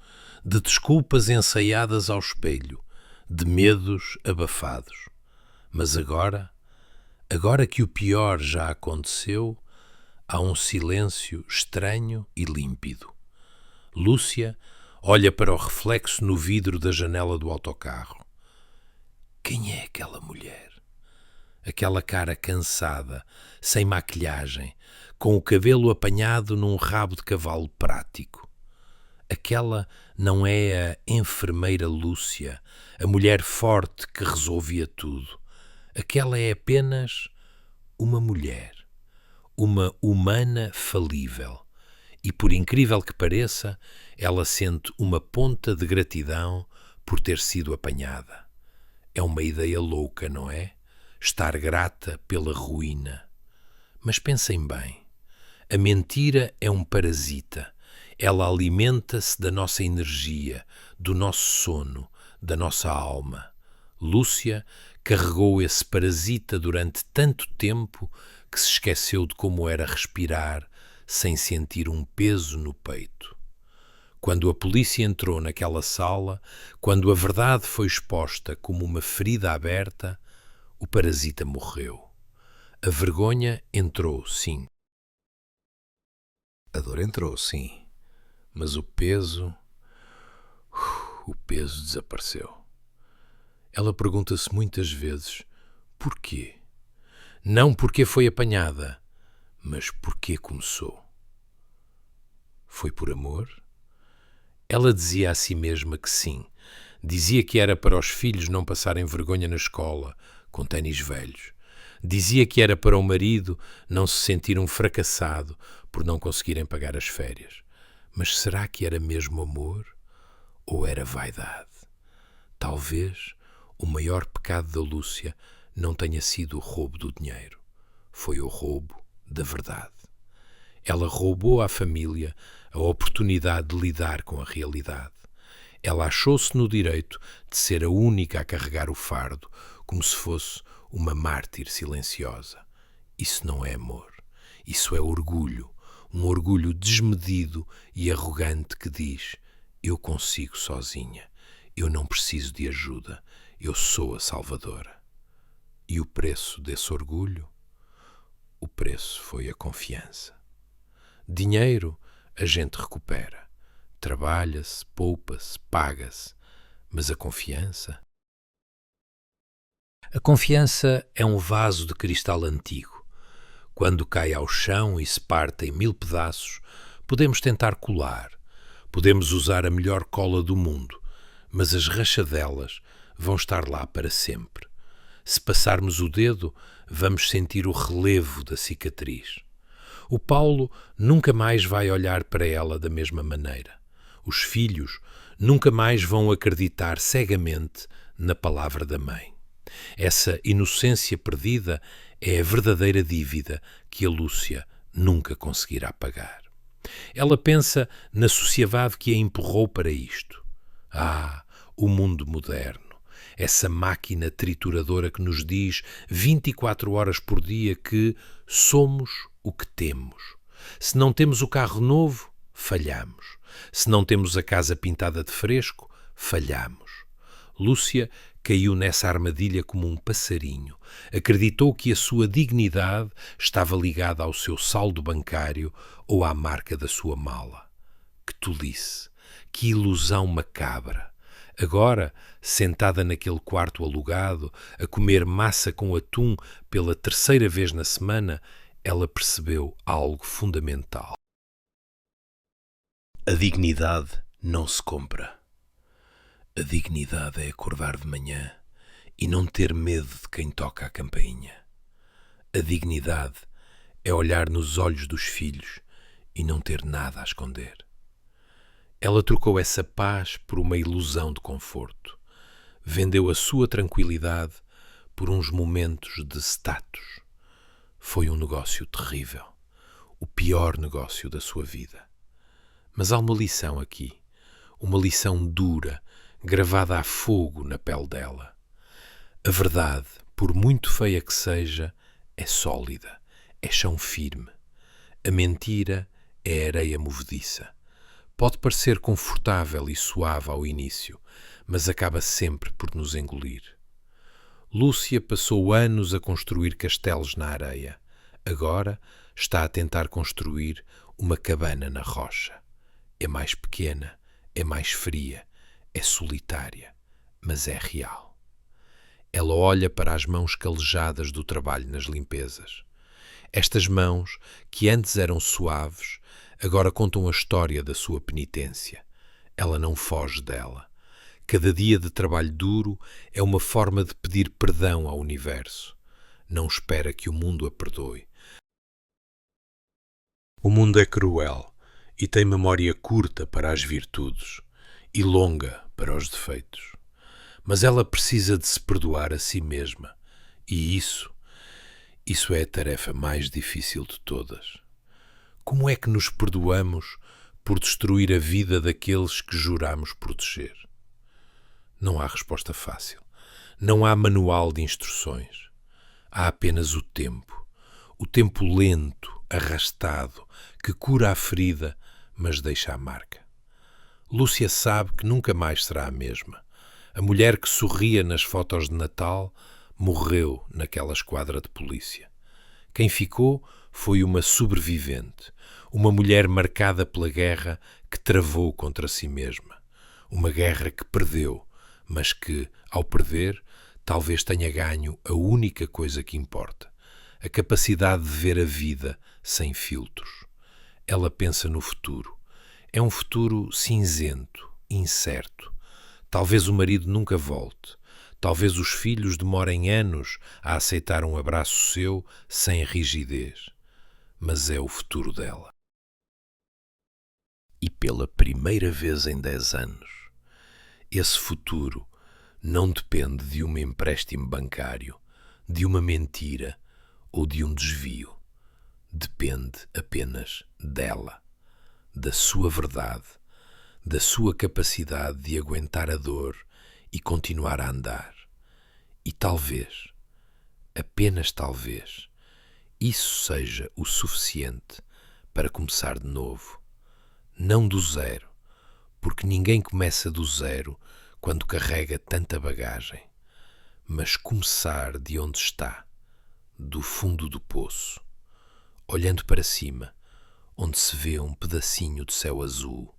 de desculpas ensaiadas ao espelho, de medos abafados. Mas agora que o pior já aconteceu, há um silêncio estranho e límpido. Lúcia olha para o reflexo no vidro da janela do autocarro. Quem é aquela mulher? Aquela cara cansada, sem maquilhagem, com o cabelo apanhado num rabo de cavalo prático. Aquela não é a enfermeira Lúcia, a mulher forte que resolvia tudo. Aquela é apenas uma mulher, uma humana falível. E por incrível que pareça, ela sente uma ponta de gratidão por ter sido apanhada. É uma ideia louca, não é? Estar grata pela ruína. Mas pensem bem, a mentira é um parasita. Ela alimenta-se da nossa energia, do nosso sono, da nossa alma. Lúcia carregou esse parasita durante tanto tempo que se esqueceu de como era respirar sem sentir um peso no peito. Quando a polícia entrou naquela sala, quando a verdade foi exposta como uma ferida aberta, o parasita morreu. A vergonha entrou, sim. A dor entrou, sim. Mas o peso desapareceu. Ela pergunta-se muitas vezes, porquê? Não porque foi apanhada, mas porque começou. Foi por amor? Ela dizia a si mesma que sim. Dizia que era para os filhos não passarem vergonha na escola, com ténis velhos. Dizia que era para o marido não se sentir um fracassado por não conseguirem pagar as férias. Mas será que era mesmo amor? Ou era vaidade? Talvez o maior pecado da Lúcia não tenha sido o roubo do dinheiro. Foi o roubo da verdade. Ela roubou à família a oportunidade de lidar com a realidade. Ela achou-se no direito de ser a única a carregar o fardo, como se fosse uma mártir silenciosa. Isso não é amor. Isso é orgulho. Um orgulho desmedido e arrogante que diz: eu consigo sozinha. Eu não preciso de ajuda. Eu sou a salvadora. E o preço desse orgulho? O preço foi a confiança. Dinheiro a gente recupera. Trabalha-se, poupa-se, paga-se. Mas a confiança? A confiança é um vaso de cristal antigo. Quando cai ao chão e se parte em 1000 pedaços, podemos tentar colar. Podemos usar a melhor cola do mundo, mas as rachadelas vão estar lá para sempre. Se passarmos o dedo, vamos sentir o relevo da cicatriz. O Paulo nunca mais vai olhar para ela da mesma maneira. Os filhos nunca mais vão acreditar cegamente na palavra da mãe. Essa inocência perdida é a verdadeira dívida que a Lúcia nunca conseguirá pagar. Ela pensa na sociedade que a empurrou para isto. O mundo moderno. Essa máquina trituradora que nos diz 24 horas por dia que somos o que temos. Se não temos o carro novo, falhamos. Se não temos a casa pintada de fresco, falhamos. Lúcia caiu nessa armadilha como um passarinho. Acreditou que a sua dignidade estava ligada ao seu saldo bancário ou à marca da sua mala. Que tolice! Que ilusão macabra! Agora, sentada naquele quarto alugado, a comer massa com atum pela 3ª vez na semana, ela percebeu algo fundamental. A dignidade não se compra. A dignidade é acordar de manhã e não ter medo de quem toca a campainha. A dignidade é olhar nos olhos dos filhos e não ter nada a esconder. Ela trocou essa paz por uma ilusão de conforto. Vendeu a sua tranquilidade por uns momentos de status. Foi um negócio terrível. o pior negócio da sua vida. Mas há uma lição aqui, uma lição dura, gravada a fogo na pele dela. A verdade, por muito feia que seja, é sólida, é chão firme. A mentira é areia movediça. Pode parecer confortável e suave ao início, mas acaba sempre por nos engolir. Lúcia passou anos a construir castelos na areia. Agora está a tentar construir uma cabana na rocha. É mais pequena, é mais fria, é solitária, mas é real. Ela olha para as mãos calejadas do trabalho nas limpezas. Estas mãos, que antes eram suaves, agora contam a história da sua penitência. Ela não foge dela. Cada dia de trabalho duro é uma forma de pedir perdão ao universo. Não espera que o mundo a perdoe. O mundo é cruel e tem memória curta para as virtudes e longa para os defeitos. Mas ela precisa de se perdoar a si mesma. E isso é a tarefa mais difícil de todas. Como é que nos perdoamos por destruir a vida daqueles que juramos proteger? Não há resposta fácil. Não há manual de instruções. Há apenas o tempo lento, arrastado, que cura a ferida, mas deixa a marca. Lúcia sabe que nunca mais será a mesma. A mulher que sorria nas fotos de Natal morreu naquela esquadra de polícia. Quem ficou foi uma sobrevivente, uma mulher marcada pela guerra que travou contra si mesma. Uma guerra que perdeu, mas que, ao perder, talvez tenha ganho a única coisa que importa, a capacidade de ver a vida sem filtros. Ela pensa no futuro. É um futuro cinzento, incerto. Talvez o marido nunca volte. Talvez os filhos demorem anos a aceitar um abraço seu sem rigidez. Mas é o futuro dela. E pela primeira vez em 10 anos, esse futuro não depende de um empréstimo bancário, de uma mentira ou de um desvio. Depende apenas dela, da sua verdade, da sua capacidade de aguentar a dor e continuar a andar. E talvez, apenas talvez, isso seja o suficiente para começar de novo. Não do zero, porque ninguém começa do zero quando carrega tanta bagagem, mas começar de onde está, do fundo do poço, olhando para cima, onde se vê um pedacinho de céu azul,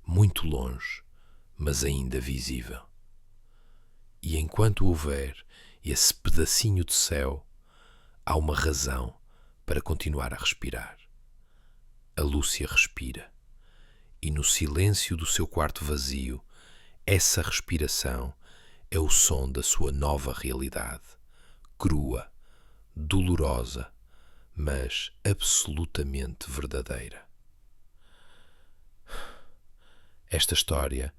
muito longe, mas ainda visível. E enquanto houver esse pedacinho de céu, há uma razão para continuar a respirar. A Lúcia respira, e no silêncio do seu quarto vazio, essa respiração é o som da sua nova realidade, crua, dolorosa, mas absolutamente verdadeira. Esta história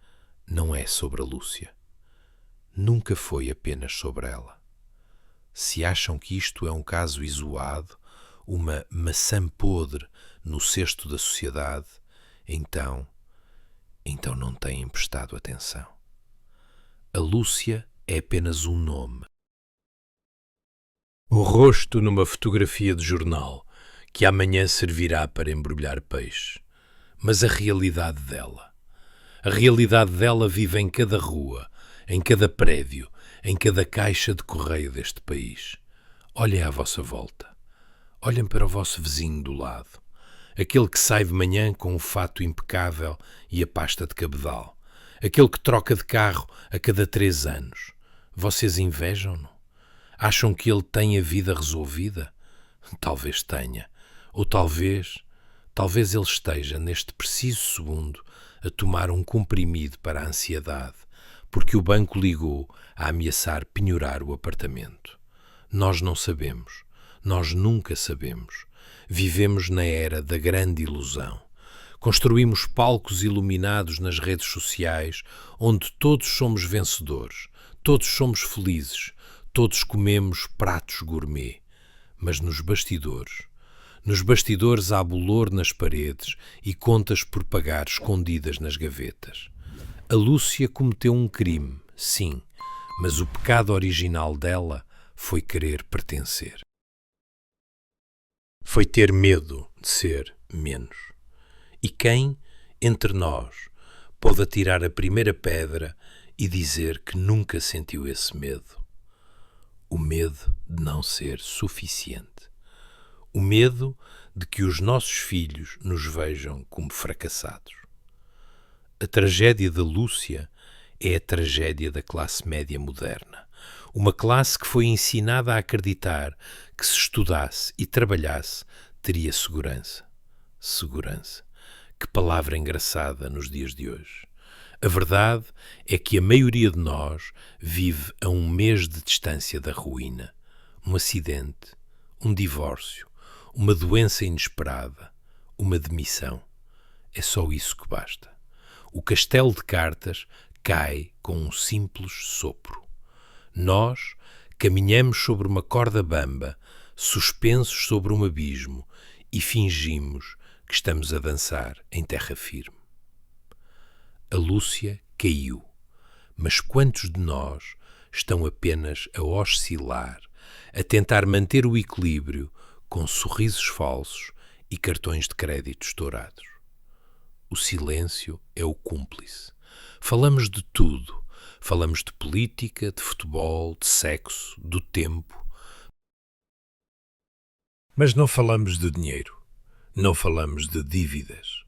não é sobre a Lúcia. Nunca foi apenas sobre ela. Se acham que isto é um caso isolado, uma maçã podre no cesto da sociedade, então não têm prestado atenção. A Lúcia é apenas um nome. O rosto numa fotografia de jornal que amanhã servirá para embrulhar peixe. Mas a realidade dela vive em cada rua, em cada prédio, em cada caixa de correio deste país. Olhem à vossa volta. Olhem para o vosso vizinho do lado. Aquele que sai de manhã com o fato impecável e a pasta de cabedal. Aquele que troca de carro a cada 3 anos. Vocês invejam-no? Acham que ele tem a vida resolvida? Talvez tenha. Ou talvez ele esteja, neste preciso segundo, a tomar um comprimido para a ansiedade, porque o banco ligou a ameaçar penhorar o apartamento. Nós não sabemos. Nós nunca sabemos. Vivemos na era da grande ilusão. Construímos palcos iluminados nas redes sociais, onde todos somos vencedores, todos somos felizes, todos comemos pratos gourmet. Mas nos bastidores, Nos bastidores há bolor nas paredes e contas por pagar escondidas nas gavetas. A Lúcia cometeu um crime, sim, mas o pecado original dela foi querer pertencer. Foi ter medo de ser menos. E quem, entre nós, pode atirar a primeira pedra e dizer que nunca sentiu esse medo? O medo de não ser suficiente. O medo de que os nossos filhos nos vejam como fracassados. A tragédia da Lúcia é a tragédia da classe média moderna. Uma classe que foi ensinada a acreditar que se estudasse e trabalhasse teria segurança. Segurança. Que palavra engraçada nos dias de hoje. A verdade é que a maioria de nós vive a um mês de distância da ruína. Um acidente, um divórcio, uma doença inesperada, uma demissão. É só isso que basta. O castelo de cartas cai com um simples sopro. Nós caminhamos sobre uma corda bamba, suspensos sobre um abismo, e fingimos que estamos a dançar em terra firme. A Lúcia caiu, mas quantos de nós estão apenas a oscilar, a tentar manter o equilíbrio com sorrisos falsos e cartões de crédito estourados? O silêncio é o cúmplice. Falamos de tudo. Falamos de política, de futebol, de sexo, do tempo. Mas não falamos de dinheiro. Não falamos de dívidas.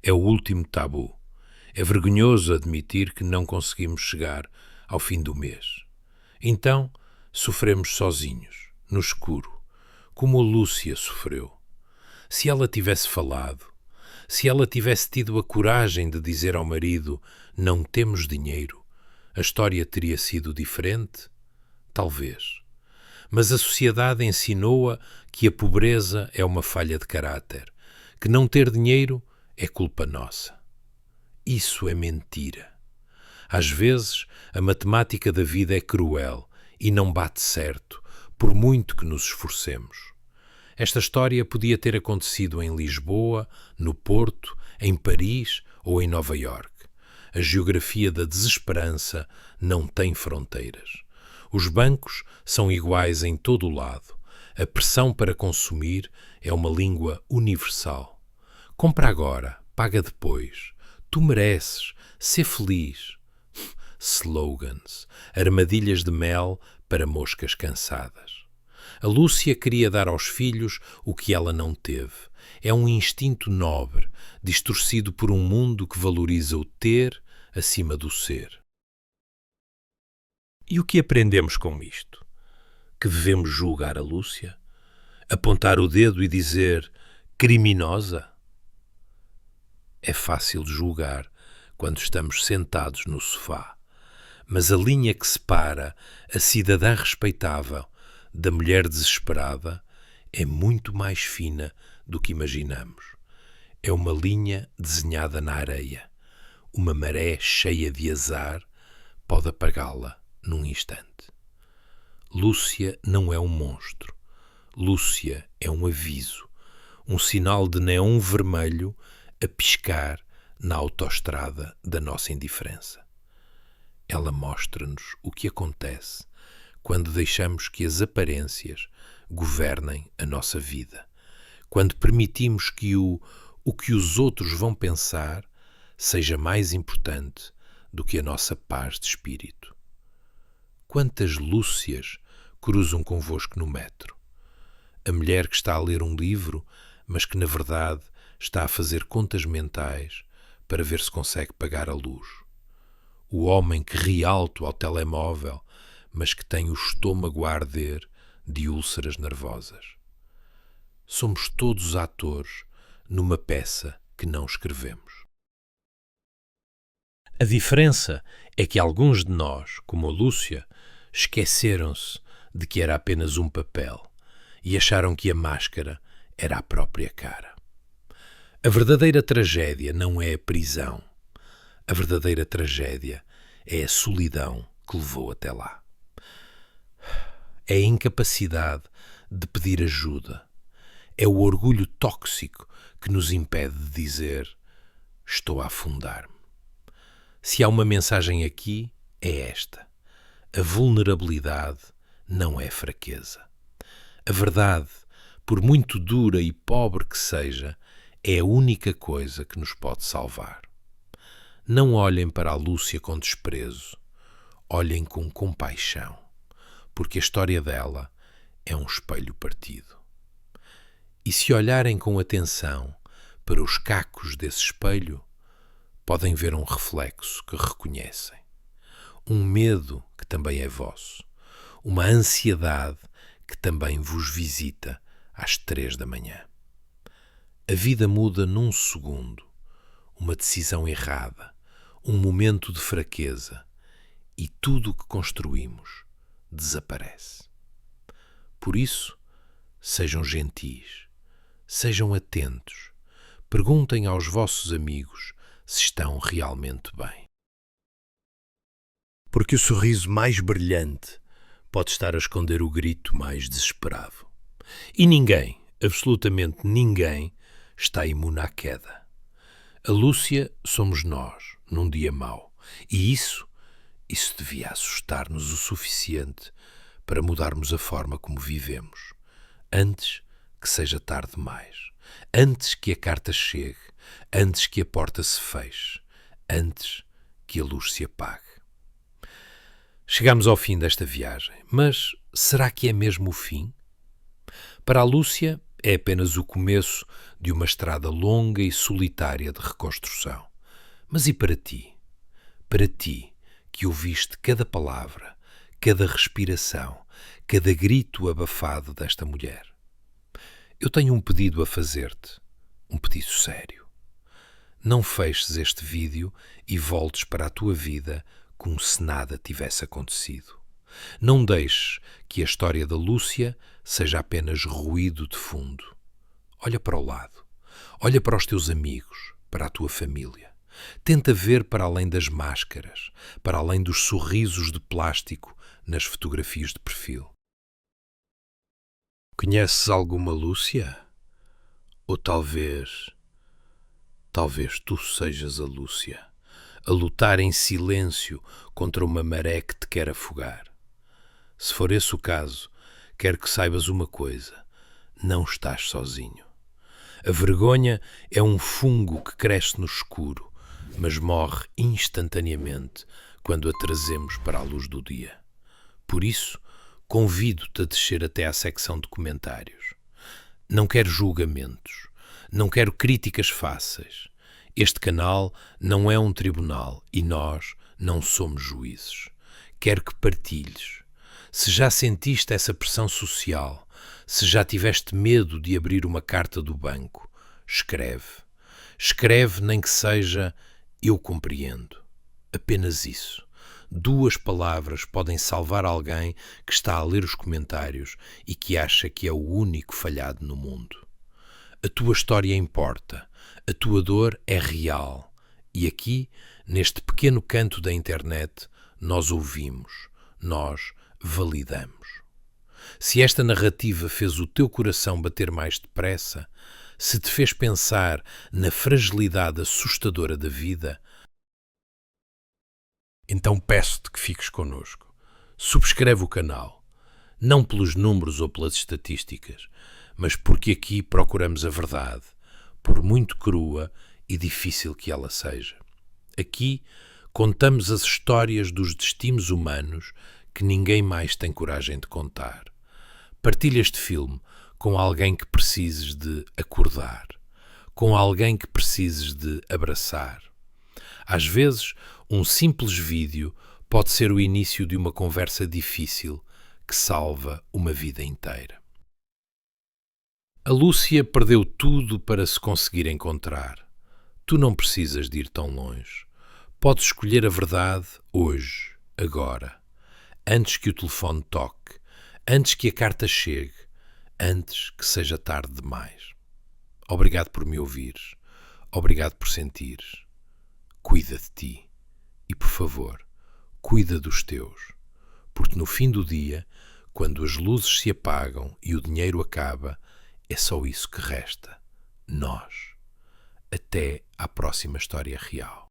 É o último tabu. É vergonhoso admitir que não conseguimos chegar ao fim do mês. Então, sofremos sozinhos, no escuro, como a Lúcia sofreu. Se ela tivesse falado, se ela tivesse tido a coragem de dizer ao marido: não temos dinheiro, a história teria sido diferente? Talvez. Mas a sociedade ensinou-a que a pobreza é uma falha de caráter, que não ter dinheiro é culpa nossa. Isso é mentira. Às vezes, a matemática da vida é cruel e não bate certo, por muito que nos esforcemos. Esta história podia ter acontecido em Lisboa, no Porto, em Paris ou em Nova Iorque. A geografia da desesperança não tem fronteiras. Os bancos são iguais em todo o lado. A pressão para consumir é uma língua universal. Compra agora, paga depois. Tu mereces, ser feliz. Slogans, armadilhas de mel para moscas cansadas. A Lúcia queria dar aos filhos o que ela não teve. É um instinto nobre, distorcido por um mundo que valoriza o ter acima do ser. E o que aprendemos com isto? Que devemos julgar a Lúcia? Apontar o dedo e dizer criminosa? É fácil julgar quando estamos sentados no sofá, mas a linha que separa a cidadã respeitável da mulher desesperada é muito mais fina do que imaginamos. É uma linha desenhada na areia. Uma maré cheia de azar pode apagá-la num instante. Lúcia não é um monstro. Lúcia é um aviso, um sinal de neon vermelho a piscar na autoestrada da nossa indiferença. Ela mostra-nos o que acontece quando deixamos que as aparências governem a nossa vida, quando permitimos que o que os outros vão pensar seja mais importante do que a nossa paz de espírito. Quantas Lúcias cruzam convosco no metro? A mulher que está a ler um livro, mas que na verdade está a fazer contas mentais para ver se consegue pagar a luz. O homem que ri alto ao telemóvel, mas que tem o estômago a arder de úlceras nervosas. Somos todos atores numa peça que não escrevemos. A diferença é que alguns de nós, como a Lúcia, esqueceram-se de que era apenas um papel e acharam que a máscara era a própria cara. A verdadeira tragédia não é a prisão. A verdadeira tragédia é a solidão que levou até lá. É a incapacidade de pedir ajuda. É o orgulho tóxico que nos impede de dizer: estou a afundar-me. Se há uma mensagem aqui, é esta: a vulnerabilidade não é fraqueza. A verdade, por muito dura e pobre que seja, é a única coisa que nos pode salvar. Não olhem para a Lúcia com desprezo, olhem com compaixão, porque a história dela é um espelho partido. E se olharem com atenção para os cacos desse espelho, podem ver um reflexo que reconhecem. Um medo que também é vosso. Uma ansiedade que também vos visita às 3 da manhã. A vida muda num segundo. Uma decisão errada, um momento de fraqueza, e tudo o que construímos desaparece. Por isso, sejam gentis, sejam atentos, perguntem aos vossos amigos se estão realmente bem. Porque o sorriso mais brilhante pode estar a esconder o grito mais desesperado. E ninguém, absolutamente ninguém, está imune à queda. A Lúcia somos nós, num dia mau. E isso devia assustar-nos o suficiente para mudarmos a forma como vivemos. Antes que seja tarde demais. Antes que a carta chegue. Antes que a porta se feche. Antes que a luz se apague. Chegamos ao fim desta viagem, mas será que é mesmo o fim? Para a Lúcia é apenas o começo de uma estrada longa e solitária de reconstrução. Mas e para ti? Para ti, que ouviste cada palavra, cada respiração, cada grito abafado desta mulher. Eu tenho um pedido a fazer-te, um pedido sério. Não feches este vídeo e voltes para a tua vida como se nada tivesse acontecido. Não deixes que a história da Lúcia seja apenas ruído de fundo. Olha para o lado. Olha para os teus amigos, para a tua família. Tenta ver para além das máscaras, para além dos sorrisos de plástico nas fotografias de perfil. Conheces alguma Lúcia? Ou talvez tu sejas a Lúcia, a lutar em silêncio contra uma maré que te quer afogar. Se for esse o caso, quero que saibas uma coisa: não estás sozinho. A vergonha é um fungo que cresce no escuro, mas morre instantaneamente quando a trazemos para a luz do dia. Por isso, convido-te a descer até à secção de comentários. Não quero julgamentos, não quero críticas fáceis. Este canal não é um tribunal e nós não somos juízes. Quero que partilhes. Se já sentiste essa pressão social, se já tiveste medo de abrir uma carta do banco, escreve. Escreve, nem que seja "eu compreendo". Apenas isso. 2 palavras podem salvar alguém que está a ler os comentários e que acha que é o único falhado no mundo. A tua história importa, a tua dor é real. E aqui, neste pequeno canto da internet, nós ouvimos, nós validamos. Se esta narrativa fez o teu coração bater mais depressa, se te fez pensar na fragilidade assustadora da vida, então peço-te que fiques connosco. Subscreve o canal, não pelos números ou pelas estatísticas, mas porque aqui procuramos a verdade, por muito crua e difícil que ela seja. Aqui contamos as histórias dos destinos humanos que ninguém mais tem coragem de contar. Partilha este filme com alguém que precises de acordar, com alguém que precises de abraçar. Às vezes, um simples vídeo pode ser o início de uma conversa difícil que salva uma vida inteira. A Lúcia perdeu tudo para se conseguir encontrar. Tu não precisas de ir tão longe. Podes escolher a verdade hoje, agora, antes que o telefone toque, antes que a carta chegue, antes que seja tarde demais. Obrigado por me ouvires. Obrigado por sentires. Cuida de ti. E, por favor, cuida dos teus. Porque no fim do dia, quando as luzes se apagam e o dinheiro acaba, É só isso que resta. Nós. Até à próxima história real.